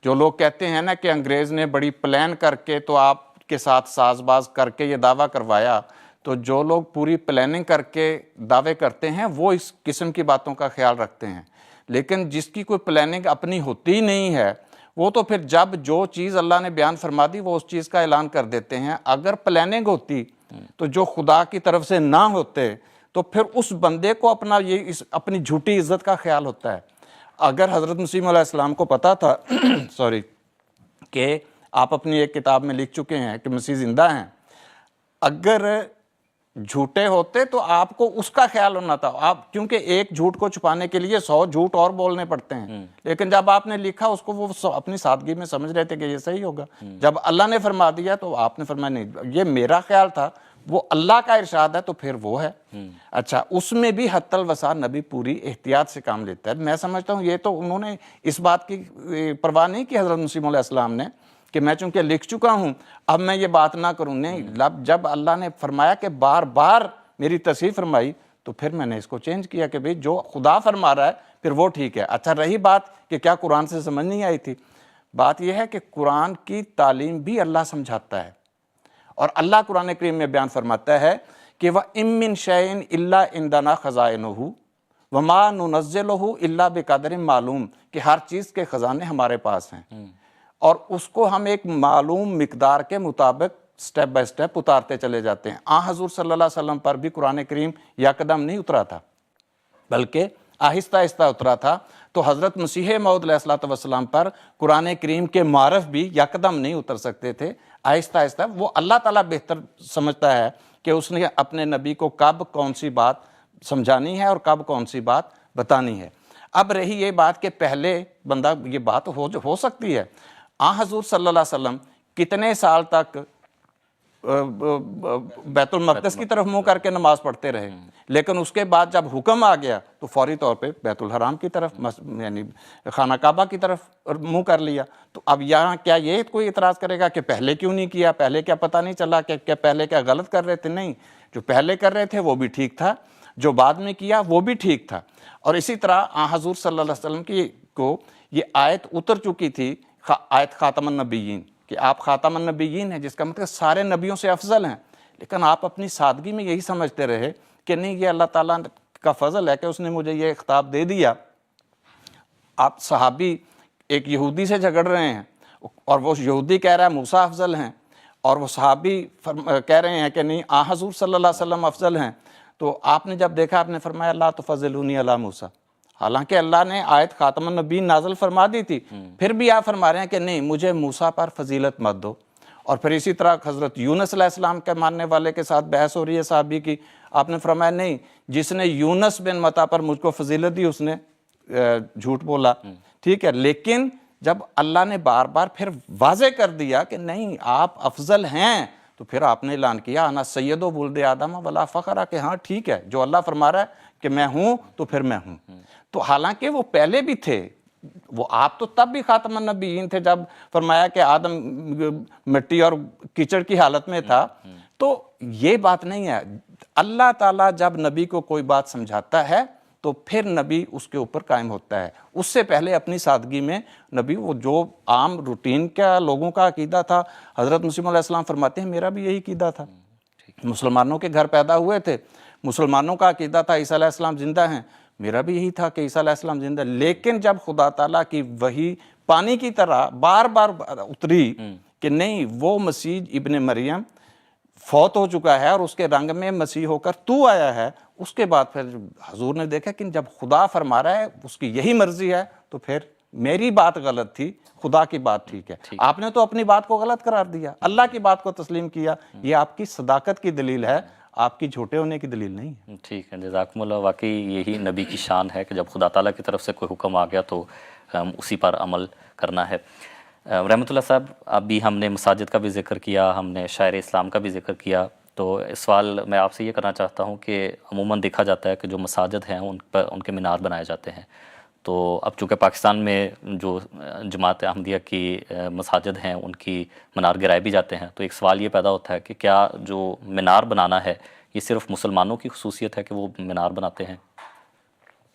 جو لوگ کہتے ہیں نا کہ انگریز نے بڑی پلان کر کے تو آپ کے ساتھ ساز باز کر کے یہ دعویٰ کروایا، تو جو لوگ پوری پلاننگ کر کے دعوے کرتے ہیں وہ اس قسم کی باتوں کا خیال رکھتے ہیں، لیکن جس کی کوئی پلاننگ اپنی ہوتی نہیں ہے وہ تو پھر جب جو چیز اللہ نے بیان فرما دی وہ اس چیز کا اعلان کر دیتے ہیں۔ اگر پلاننگ ہوتی تو جو خدا کی طرف سے نہ ہوتے تو پھر اس بندے کو اپنی جھوٹی عزت کا خیال ہوتا ہے۔ اگر حضرت مسیح علیہ السلام کو پتا تھا کہ آپ اپنی ایک کتاب میں لکھ چکے ہیں کہ مسیح زندہ ہیں، اگر جھوٹے ہوتے تو آپ کو اس کا خیال ہونا تھا، آپ کیونکہ ایک جھوٹ کو چھپانے کے لیے 100 جھوٹ اور بولنے پڑتے ہیں، لیکن جب آپ نے لکھا اس کو وہ اپنی سادگی میں سمجھ رہے تھے کہ یہ صحیح ہوگا۔ جب اللہ نے فرما دیا تو آپ نے فرمایا نہیں یہ میرا خیال تھا، وہ اللہ کا ارشاد ہے تو پھر وہ ہے۔ اچھا، اس میں بھی حتی الوسع نبی پوری احتیاط سے کام لیتا ہے۔ میں سمجھتا ہوں یہ تو انہوں نے اس بات کی پرواہ نہیں کی حضرت مسیح علیہ السلام نے کہ میں چونکہ لکھ چکا ہوں اب میں یہ بات نہ کروں، نہیں، جب اللہ نے فرمایا کہ بار بار میری تصحیح فرمائی تو پھر میں نے اس کو چینج کیا کہ بھئی جو خدا فرما رہا ہے پھر وہ ٹھیک ہے۔ اچھا، رہی بات کہ کیا قرآن سے سمجھ نہیں آئی تھی، بات یہ ہے کہ قرآن کی تعلیم بھی اللہ سمجھاتا ہے، اور اللہ قرآن کریم میں بیان فرماتا ہے کہ وَإِن مِّن شَيْءٍ إِلَّا عِندَنَا خَزَائِنُهُ وَمَا نُنَزِّلُهُ إِلَّا بِقَدْرٍ معلوم، کہ ہر چیز کے خزانے ہمارے پاس ہیں اور اس کو ہم ایک معلوم مقدار کے مطابق سٹیپ بائی سٹیپ اتارتے چلے جاتے ہیں۔ حضور صلی اللہ علیہ وسلم پر بھی قرآن کریم یکدم نہیں اترا تھا، بلکہ آہستہ آہستہ اترا تھا۔ تو حضرت مسیح موعود علیہ الصلوۃ والسلام پر قرآن کریم کے معرف بھی یکدم نہیں اتر سکتے تھے، آہستہ آہستہ۔ وہ اللہ تعالیٰ بہتر سمجھتا ہے کہ اس نے اپنے نبی کو کب کون سی بات سمجھانی ہے اور کب کون سی بات بتانی ہے۔ اب رہی یہ بات کہ پہلے بندہ یہ بات ہو سکتی ہے، حضور صلی اللہ علیہ وسلم کتنے سال تک بیت المقدس کی طرف منہ کر کے نماز پڑھتے رہے، لیکن اس کے بعد جب حکم آ گیا تو فوری طور پہ بیت الحرام کی طرف یعنی خانہ کعبہ کی طرف منہ کر لیا۔ تو اب یہاں کیا یہ کوئی اعتراض کرے گا کہ پہلے کیوں نہیں کیا، پہلے کیا پتہ نہیں چلا کہ پہلے کیا غلط کر رہے تھے؟ نہیں، جو پہلے کر رہے تھے وہ بھی ٹھیک تھا، جو بعد میں کیا وہ بھی ٹھیک تھا۔ اور اسی طرح حضور صلی اللہ علیہ وسلم کو یہ آیت اتر چکی تھی، آیت خاتم النبیین، کہ آپ خاتم النبیین ہیں، جس کا مطلب سارے نبیوں سے افضل ہیں، لیکن آپ اپنی سادگی میں یہی سمجھتے رہے کہ نہیں، یہ اللہ تعالیٰ کا فضل ہے کہ اس نے مجھے یہ خطاب دے دیا۔ آپ صحابی ایک یہودی سے جھگڑ رہے ہیں اور وہ یہودی کہہ رہا ہے موسیٰ افضل ہیں، اور وہ صحابی کہہ رہے ہیں کہ نہیں حضور صلی اللہ علیہ وسلم افضل ہیں۔ تو آپ نے جب دیکھا، آپ نے فرمایا لا تفضلونی علی موسیٰ، حالانکہ اللہ نے آیت خاتم النبیین نازل فرما دی تھی، پھر بھی آپ فرما رہے ہیں کہ نہیں، مجھے موسیٰ پر فضیلت مت دو۔ اور پھر اسی طرح حضرت یونس علیہ السلام کے ماننے والے کے ساتھ بحث ہو رہی ہے صحابی کی، آپ نے فرمایا نہیں، جس نے یونس بن متا پر مجھ کو فضیلت دی اس نے جھوٹ بولا، ٹھیک ہے۔ لیکن جب اللہ نے بار بار پھر واضح کر دیا کہ نہیں آپ افضل ہیں، تو پھر آپ نے اعلان کیا انا سید ولد آدم ولا فخر، کہ ہاں ٹھیک ہے، جو اللہ فرما رہا ہے کہ میں ہوں تو پھر میں ہوں۔ تو حالانکہ وہ پہلے بھی تھے، وہ آپ تو تب بھی خاتم النبیین تھے جب فرمایا کہ آدم مٹی اور کیچڑ کی حالت میں تھا۔ تو یہ بات نہیں ہے، اللہ تعالیٰ جب نبی کو کوئی بات سمجھاتا ہے تو پھر نبی اس کے اوپر قائم ہوتا ہے۔ اس سے پہلے اپنی سادگی میں نبی وہ جو عام روٹین کا لوگوں کا عقیدہ تھا، حضرت مسیح علیہ السلام فرماتے ہیں میرا بھی یہی عقیدہ تھا۔ مسلمانوں کے گھر پیدا ہوئے تھے، مسلمانوں کا عقیدہ تھا عیسیٰ علیہ السلام زندہ ہیں، میرا بھی یہی تھا کہ عیسیٰ علیہ السلام زندہ۔ لیکن جب خدا تعالیٰ کی وحی پانی کی طرح بار بار اتری کہ نہیں، وہ مسیح ابن مریم فوت ہو چکا ہے اور اس کے رنگ میں مسیح ہو کر تو آیا ہے، اس کے بعد پھر حضور نے دیکھا کہ جب خدا فرما رہا ہے اس کی یہی مرضی ہے، تو پھر میری بات غلط تھی، خدا کی بات ٹھیک ہے۔ آپ نے تو اپنی بات کو غلط قرار دیا، اللہ کی بات کو تسلیم کیا۔ یہ آپ کی صداقت کی دلیل ہے، آپ کی جھوٹے ہونے کی دلیل نہیں ہے۔ ٹھیک ہے، جزاکم اللہ۔ واقعی یہی نبی کی شان ہے کہ جب خدا تعالیٰ کی طرف سے کوئی حکم آ گیا تو اسی پر عمل کرنا ہے۔ رحمۃ اللہ صاحب، ابھی ہم نے مساجد کا بھی ذکر کیا، ہم نے شاعر اسلام کا بھی ذکر کیا، تو اس سوال میں آپ سے یہ کرنا چاہتا ہوں کہ عموماً دیکھا جاتا ہے کہ جو مساجد ہیں ان کے مینار بنائے جاتے ہیں، تو اب چونکہ پاکستان میں جو جماعت احمدیہ کی مساجد ہیں ان کی مینار گرائے بھی جاتے ہیں، تو ایک سوال یہ پیدا ہوتا ہے کہ کیا جو مینار بنانا ہے یہ صرف مسلمانوں کی خصوصیت ہے کہ وہ مینار بناتے ہیں؟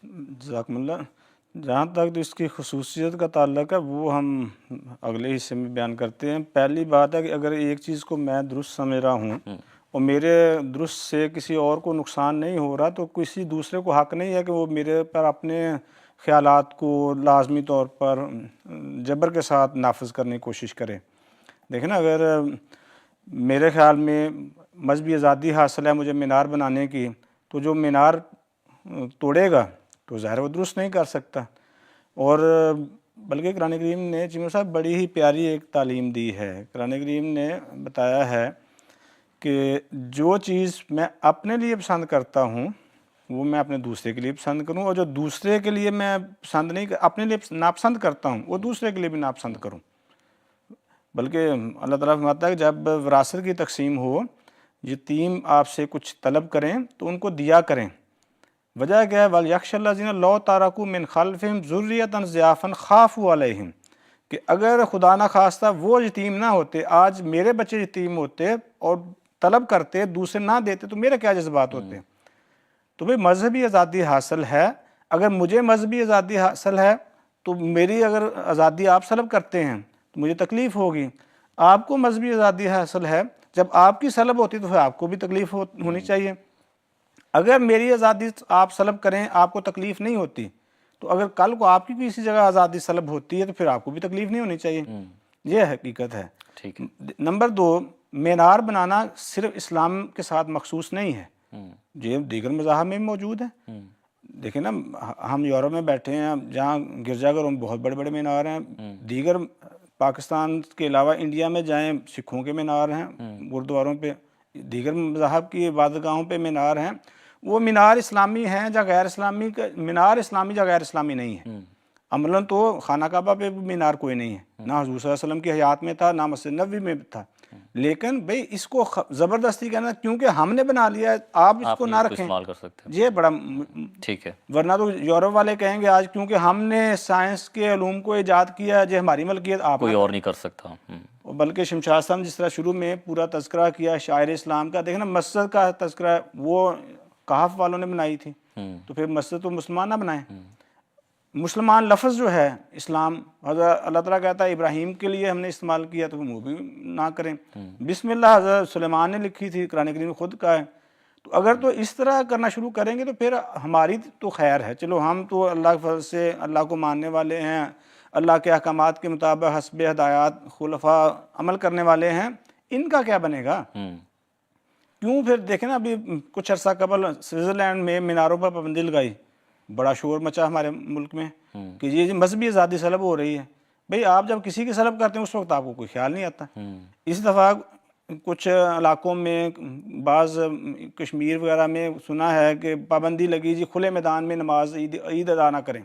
جزاکم اللہ۔ جہاں تک تو اس کی خصوصیت کا تعلق ہے وہ ہم اگلے حصے میں بیان کرتے ہیں۔ پہلی بات ہے کہ اگر ایک چیز کو میں درست سمجھ رہا ہوں اور میرے درست سے کسی اور کو نقصان نہیں ہو رہا، تو کسی دوسرے کو حق نہیں ہے کہ وہ میرے پر اپنے خیالات کو لازمی طور پر جبر کے ساتھ نافذ کرنے کی کوشش کرے۔ دیکھیں نا، اگر میرے خیال میں مذہبی آزادی حاصل ہے مجھے مینار بنانے کی، تو جو مینار توڑے گا تو ظاہر وہ درست نہیں کر سکتا۔ اور بلکہ قرآن کریم نے چیمہ صاحب بڑی ہی پیاری ایک تعلیم دی ہے۔ قرآن کریم نے بتایا ہے کہ جو چیز میں اپنے لیے پسند کرتا ہوں وہ میں اپنے دوسرے کے لیے پسند کروں، اور جو دوسرے کے لیے میں پسند نہیں، اپنے لیے ناپسند کرتا ہوں وہ دوسرے کے لیے بھی ناپسند کروں۔ بلکہ اللہ تعالیٰ فرماتا ہے کہ جب وراثت کی تقسیم ہو، یتیم آپ سے کچھ طلب کریں تو ان کو دیا کریں۔ وجہ کیا ہے؟ وَلْيَخْشَ الَّذِينَ لَوْ تَرَكُوا مِنْ خَلْفِهِمْ ذُرِّيَّةً ضِعَافًا خَافُوا عَلَيْهِمْ، کہ اگر خدا نہ خواستہ وہ یتیم نہ ہوتے، آج میرے بچے یتیم ہوتے اور طلب کرتے دوسرے نہ دیتے، تو میرے کیا جذبات ہوتے؟ تو بھئی مذہبی آزادی حاصل ہے، اگر مجھے مذہبی آزادی حاصل ہے تو میری اگر آزادی آپ سلب کرتے ہیں تو مجھے تکلیف ہوگی۔ آپ کو مذہبی آزادی حاصل ہے جب آپ کی سلب ہوتی تو پھر آپ کو بھی تکلیف ہونی چاہیے. اگر میری آزادی آپ سلب کریں آپ کو تکلیف نہیں ہوتی, تو اگر کل کو آپ کی کسی جگہ آزادی سلب ہوتی ہے تو پھر آپ کو بھی تکلیف نہیں ہونی چاہیے. یہ حقیقت ہے. ٹھیک ہے. نمبر 2, مینار بنانا صرف اسلام کے ساتھ مخصوص نہیں ہے, یہ دیگر مذاہب میں بھی موجود ہے. دیکھیں نا, ہم یورپ میں بیٹھے ہیں جہاں گرجا گھروں میں بہت بڑے بڑے مینار ہیں. دیگر پاکستان کے علاوہ انڈیا میں جائیں, سکھوں کے مینار ہیں گردواروں پہ, دیگر مذاہب کی عبادت گاہوں پہ مینار ہیں. وہ مینار اسلامی ہیں یا غیر اسلامی, مینار اسلامی یا غیر اسلامی نہیں ہے. عملاً تو خانہ کعبہ پہ بھی مینار کوئی نہیں ہے, نہ حضور صلی اللہ علیہ وسلم کی حیات میں تھا, نہ مسجد نبوی میں تھا. لیکن بھئی اس کو زبردستی کہنا کیونکہ ہم نے بنا لیا ہے آپ اس کو نہ رکھیں, استعمال کر سکتے ہیں. یہ بڑا ٹھیک ہے. ورنہ تو یورپ والے کہیں گے آج کیونکہ ہم نے سائنس کے علوم کو ایجاد کیا ہے, یہ ہماری ملکیت, آپ کوئی اور نہیں کر سکتا. بلکہ شمشاد صاحب جس طرح شروع میں پورا تذکرہ کیا شاعر اسلام کا, دیکھنا مسجد کا تذکرہ وہ کہف والوں نے بنائی تھی, تو پھر مسجد تو مسلمان نہ بنائیں. مسلمان لفظ جو ہے اسلام, حضرت اللہ تعالیٰ کہتا ہے ابراہیم کے لیے ہم نے استعمال کیا تو وہ بھی نہ کریں. بسم اللہ حضرت سلیمان نے لکھی تھی, قرآن کریم خود کا ہے. تو اگر تو اس طرح کرنا شروع کریں گے تو پھر ہماری تو خیر ہے, چلو ہم تو اللہ کے فضل سے اللہ کو ماننے والے ہیں, اللہ کے احکامات کے مطابق حسب ہدایات خلفاء عمل کرنے والے ہیں, ان کا کیا بنے گا؟ کیوں پھر دیکھیں نا, ابھی کچھ عرصہ قبل سوئٹزرلینڈ میں میناروں پر پابندی لگائی, بڑا شور مچا ہمارے ملک میں کہ یہ مذہبی آزادی سلب ہو رہی ہے. بھئی آپ جب کسی کی سلب کرتے ہیں اس وقت آپ کو کوئی خیال نہیں آتا. اس دفعہ کچھ علاقوں میں, بعض کشمیر وغیرہ میں سنا ہے کہ پابندی لگی جی کھلے میدان میں نماز عید ادا نہ کریں.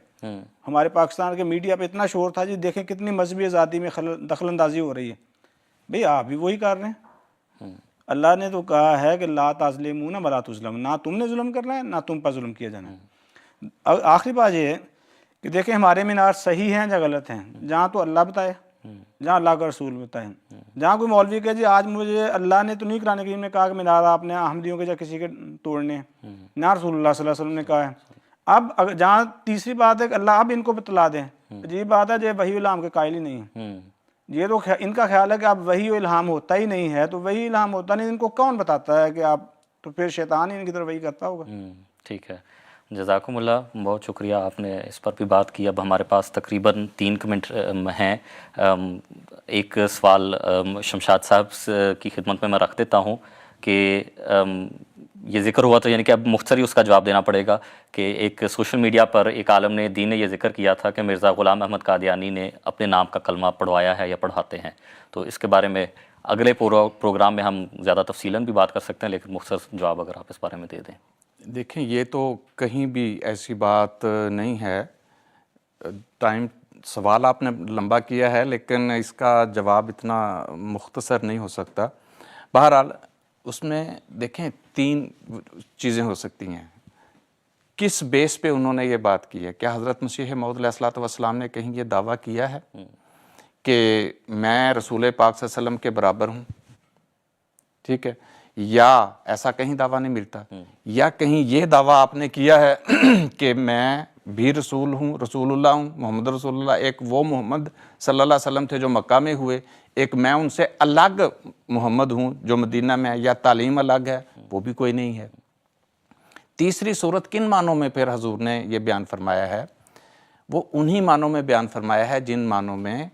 ہمارے پاکستان کے میڈیا پہ اتنا شور تھا جی دیکھیں کتنی مذہبی آزادی میں دخل اندازی ہو رہی ہے. بھئی آپ بھی وہی کر رہے ہیں. اللہ نے تو کہا ہے کہ لا تظلمون ولا تظلمون, نہ تم نے ظلم کرنا ہے نہ تم پر ظلم کیا جانا ہے. آخری بات یہ ہے کہ دیکھیں ہمارے مینار صحیح ہیں یا غلط ہیں, جہاں تو اللہ بتائے, جہاں اللہ کا رسول بتائے. جہاں کوئی مولوی کہے جی آج مجھے اللہ نے تو نہیں قرآن کریم نے کہا کہ مینار آپ نے احمدیوں کے یا کسی کے توڑنے ہیں, نہ رسول اللہ صلی اللہ علیہ وسلم نے کہا ہے. اب جہاں تیسری بات ہے کہ اللہ اب ان کو بتلا دیں, عجیب بات ہے جو وحی الہام کے قائل ہی نہیں ہیں. یہ تو ان کا خیال ہے کہ اب وحی الہام ہوتا ہی نہیں ہے, تو وحی الہام ہوتا نہیں, ان کو کون بتاتا ہے کہ آپ, تو پھر شیطان ہی ان کی طرف وحی کرتا ہوگا. ٹھیک ہے, جزاکم اللہ, بہت شکریہ, آپ نے اس پر بھی بات کی. اب ہمارے پاس تقریباً 3 منٹ ہیں. ایک سوال شمشاد صاحب کی خدمت میں رکھ دیتا ہوں کہ یہ ذکر ہوا تو یعنی کہ اب مختصری اس کا جواب دینا پڑے گا کہ ایک سوشل میڈیا پر ایک عالم نے دین نے یہ ذکر کیا تھا کہ مرزا غلام احمد قادیانی نے اپنے نام کا کلمہ پڑھوایا ہے یا پڑھاتے ہیں. تو اس کے بارے میں اگلے پروگرام میں ہم زیادہ تفصیلاً بھی بات کر سکتے ہیں, لیکن مختصر جواب اگر آپ اس بارے میں دے دیں. دیکھیں یہ تو کہیں بھی ایسی بات نہیں ہے. ٹائم سوال آپ نے لمبا کیا ہے لیکن اس کا جواب اتنا مختصر نہیں ہو سکتا. بہرحال اس میں دیکھیں 3 چیزیں ہو سکتی ہیں. کس بیس پہ انہوں نے یہ بات کی ہے؟ کیا حضرت مسیح موعود علیہ الصلوۃ والسلام نے کہیں یہ دعویٰ کیا ہے کہ میں رسول پاک صلی اللہ علیہ وسلم کے برابر ہوں؟ ٹھیک ہے, یا ایسا کہیں دعویٰ نہیں ملتا. یا کہیں یہ دعویٰ آپ نے کیا ہے کہ میں بھی رسول ہوں, رسول اللہ ہوں, محمد رسول اللہ, ایک وہ محمد صلی اللہ علیہ وسلم تھے جو مکہ میں ہوئے, ایک میں ان سے الگ محمد ہوں جو مدینہ میں ہے, یا تعلیم الگ ہے, وہ بھی کوئی نہیں ہے. تیسری صورت کن معنوں میں پھر حضور نے یہ بیان فرمایا ہے؟ وہ انہی معنوں میں بیان فرمایا ہے جن معنوں میں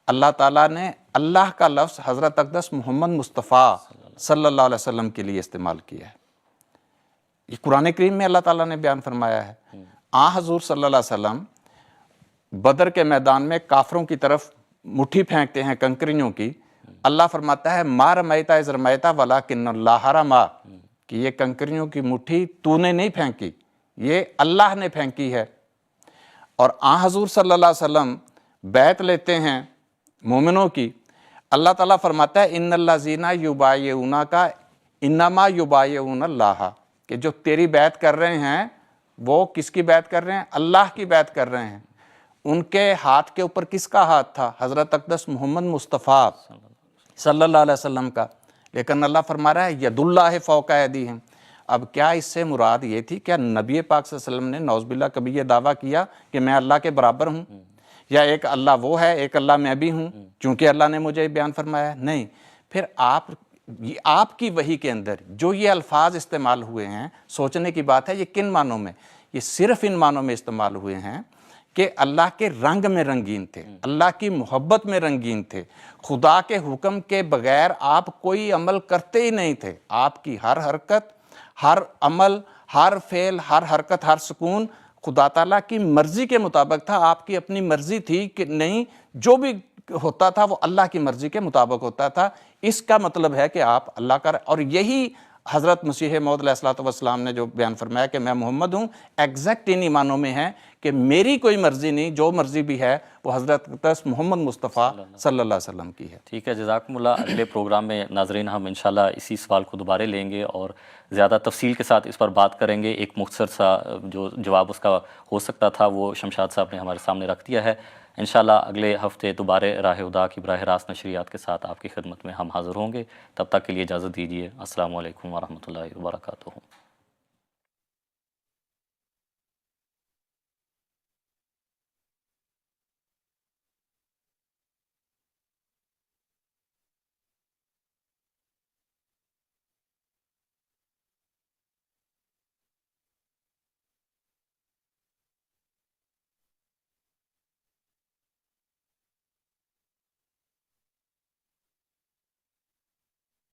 اللہ تعالیٰ نے اللہ کا لفظ حضرت اقدس محمد مصطفیٰ صلی اللہ علیہ وسلم کے لیے استعمال کیا ہے. یہ قرآن کریم میں اللہ تعالیٰ نے بیان فرمایا ہے. حضور صلی اللہ علیہ وسلم بدر کے میدان میں کافروں کی طرف مٹھی پھینکتے ہیں کنکریوں کی. اللہ فرماتا ہے ما رمیتا اذ رمیتا ولکن اللہ رمی, کہ یہ کنکریوں کی مٹھی تو نے نہیں پھینکی, یہ اللہ نے پھینکی ہے. اور حضور صلی اللہ علیہ وسلم بیعت لیتے ہیں مومنوں کی. اللہ تعالیٰ فرماتا ہے ان الذین یبایعونک انما یبایعون اللہ, کہ جو تیری بیعت کر رہے ہیں وہ کس کی بیعت کر رہے ہیں؟ اللہ کی بیعت کر رہے ہیں. ان کے ہاتھ کے اوپر کس کا ہاتھ تھا؟ حضرت اقدس محمد مصطفیٰ صلی اللہ علیہ وسلم کا. لیکن اللہ فرما رہا ہے ید اللہ فوق ایدیہم. اب کیا اس سے مراد یہ تھی؟ کیا نبی پاک صلی اللہ علیہ وسلم نے نعوذ باللہ کبھی یہ دعویٰ کیا کہ میں اللہ کے برابر ہوں، یا ایک اللہ وہ ہے ایک اللہ میں بھی ہوں چونکہ اللہ نے مجھے بیان فرمایا ہے؟ نہیں. پھر آپ یہ آپ کی وحی کے اندر جو یہ الفاظ استعمال ہوئے ہیں، سوچنے کی بات ہے یہ کن معنوں میں؟ یہ صرف ان معنوں میں استعمال ہوئے ہیں کہ اللہ کے رنگ میں رنگین تھے، اللہ کی محبت میں رنگین تھے، خدا کے حکم کے بغیر آپ کوئی عمل کرتے ہی نہیں تھے، آپ کی ہر حرکت، ہر عمل، ہر فعل، ہر حرکت، ہر سکون خدا تعالیٰ کی مرضی کے مطابق تھا۔ آپ کی اپنی مرضی تھی کہ نہیں، جو بھی ہوتا تھا وہ اللہ کی مرضی کے مطابق ہوتا تھا۔ اس کا مطلب ہے کہ آپ اللہ کا، اور یہی حضرت مسیح موعود علیہ الصلوۃ والسلام نے جو بیان فرمایا کہ میں محمد ہوں، ایگزیکٹ انہی معنوں میں ہے کہ میری کوئی مرضی نہیں، جو مرضی بھی ہے وہ حضرت محمد مصطفیٰ صلی اللہ علیہ وسلم کی ہے۔ ٹھیک ہے، جزاکم اللہ۔ اگلے پروگرام میں ناظرین ہم انشاءاللہ اسی سوال کو دوبارہ لیں گے اور زیادہ تفصیل کے ساتھ اس پر بات کریں گے۔ ایک مختصر سا جو جواب اس کا ہو سکتا تھا وہ شمشاد صاحب نے ہمارے سامنے رکھ دیا ہے۔ انشاءاللہ اگلے ہفتے دوبارہ راہ ہدیٰ کی براہ راست نشریات کے ساتھ آپ کی خدمت میں ہم حاضر ہوں گے۔ تب تک کے لیے اجازت دیجیے۔ السلام علیکم ورحمۃ اللہ وبرکاتہ۔